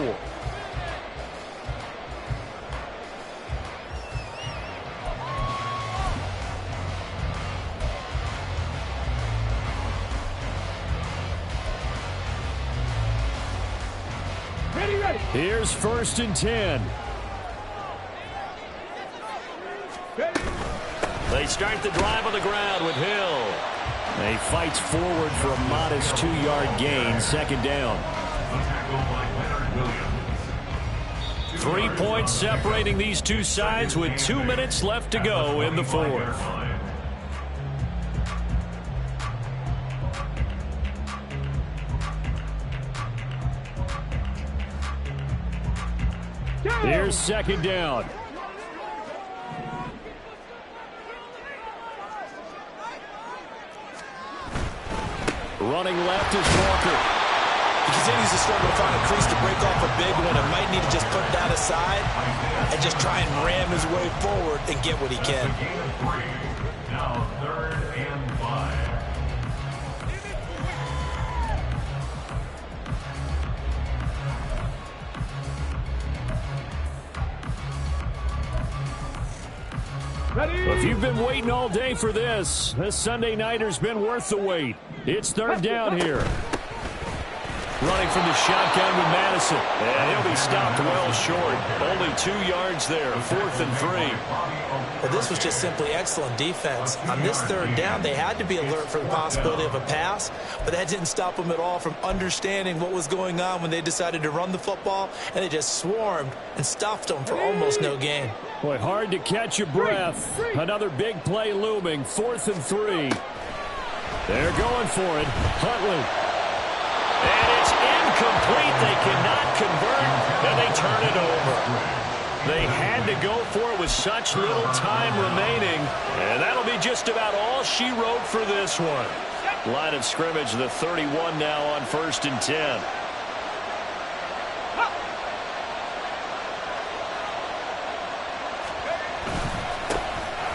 Ready. Here's 1st and 10. They start the drive on the ground with Hill. He fights forward for a modest 2-yard gain, 2nd down. 3 points separating these two sides with 2 minutes left to go in the 4th. Here's 2nd down. Running left is Walker. He continues to struggle to find a crease to break off a big one and might need to just put that aside and just try and ram his way forward and get what he can. Now 3rd and 5. Well, if you've been waiting all day for this Sunday nighter's been worth the wait. It's 3rd down here. Running from the shotgun with Madison. And he'll be stopped well short. Only 2 yards there. 4th and 3. Well, this was just simply excellent defense. On this 3rd down, they had to be alert for the possibility of a pass, but that didn't stop them at all from understanding what was going on when they decided to run the football, and they just swarmed and stuffed them for almost no gain. Boy, hard to catch your breath. Another big play looming. 4th and 3. They're going for it. Huntley. And it's incomplete. They cannot convert, and they turn it over. They had to go for it with such little time remaining, and that'll be just about all she wrote for this one. Line of scrimmage, the 31 now on 1st and 10.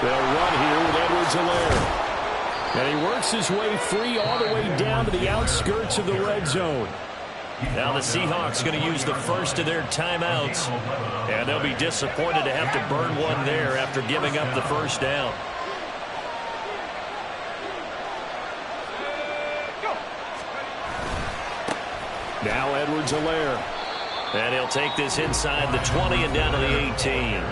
They'll run here with Edwards-Helaire. And he works his way free all the way down to the outskirts of the red zone. Now the Seahawks going to use the first of their timeouts. And they'll be disappointed to have to burn one there after giving up the first down. Now Edwards-Helaire. And he'll take this inside the 20 and down to the 18.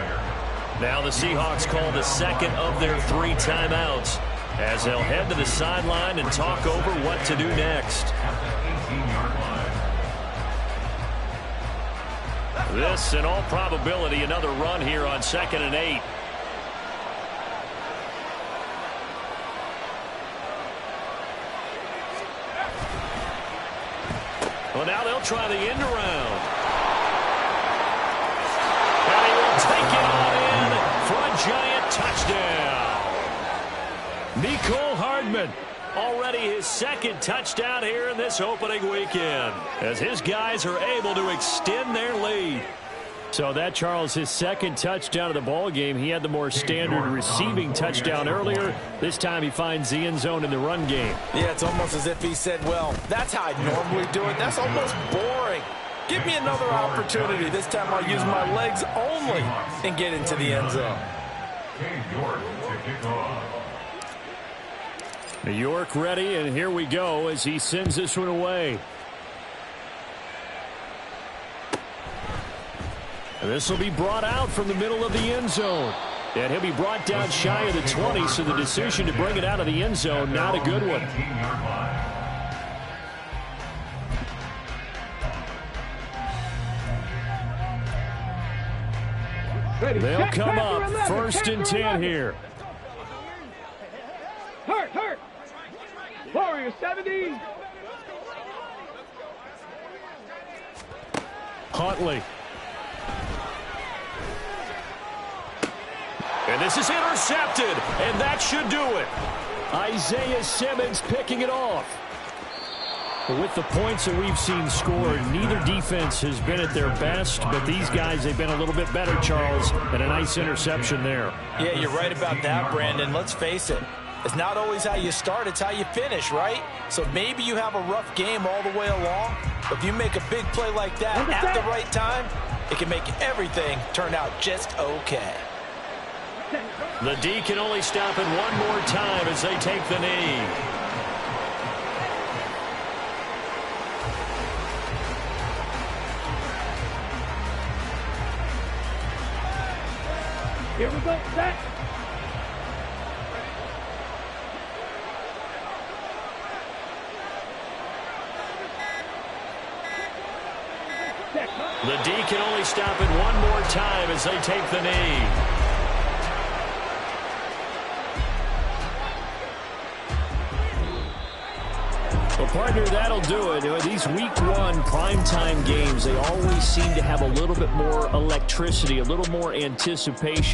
Now the Seahawks call the second of their 3 timeouts as they'll head to the sideline and talk over what to do next. This, in all probability, another run here on 2nd and 8. Well, now they'll try the end around. And he will take it on in for a giant touchdown. Mecole Hardman, already his 2nd touchdown here in this opening weekend, as his guys are able to extend their lead. So that, Charles, his 2nd touchdown of the ball game. He had the more standard receiving touchdown earlier. This time he finds the end zone in the run game. Yeah, it's almost as if he said, well, that's how I normally do it. That's almost boring. Give me another opportunity. This time I'll use my legs only and get into the end zone. New York ready, and here we go as he sends this one away. And this will be brought out from the middle of the end zone. And he'll be brought down shy of the 20, so the decision to bring it out of the end zone, not a good one. They'll come up 1st and 10 here. Hurt. Warrior 70. Huntley. And this is intercepted, and that should do it. Isaiah Simmons picking it off. But with the points that we've seen scored, neither defense has been at their best, but these guys, they've been a little bit better, Charles, and a nice interception there. Yeah, you're right about that, Brandon. Let's face it. It's not always how you start, it's how you finish, right? So maybe you have a rough game all the way along, but if you make a big play like that at the right time, it can make everything turn out just okay. The D can only stop it one more time as they take the knee. Here we go, set. The D can only stop it one more time as they take the knee. Well, partner, that'll do it. These week 1 primetime games, they always seem to have a little bit more electricity, a little more anticipation.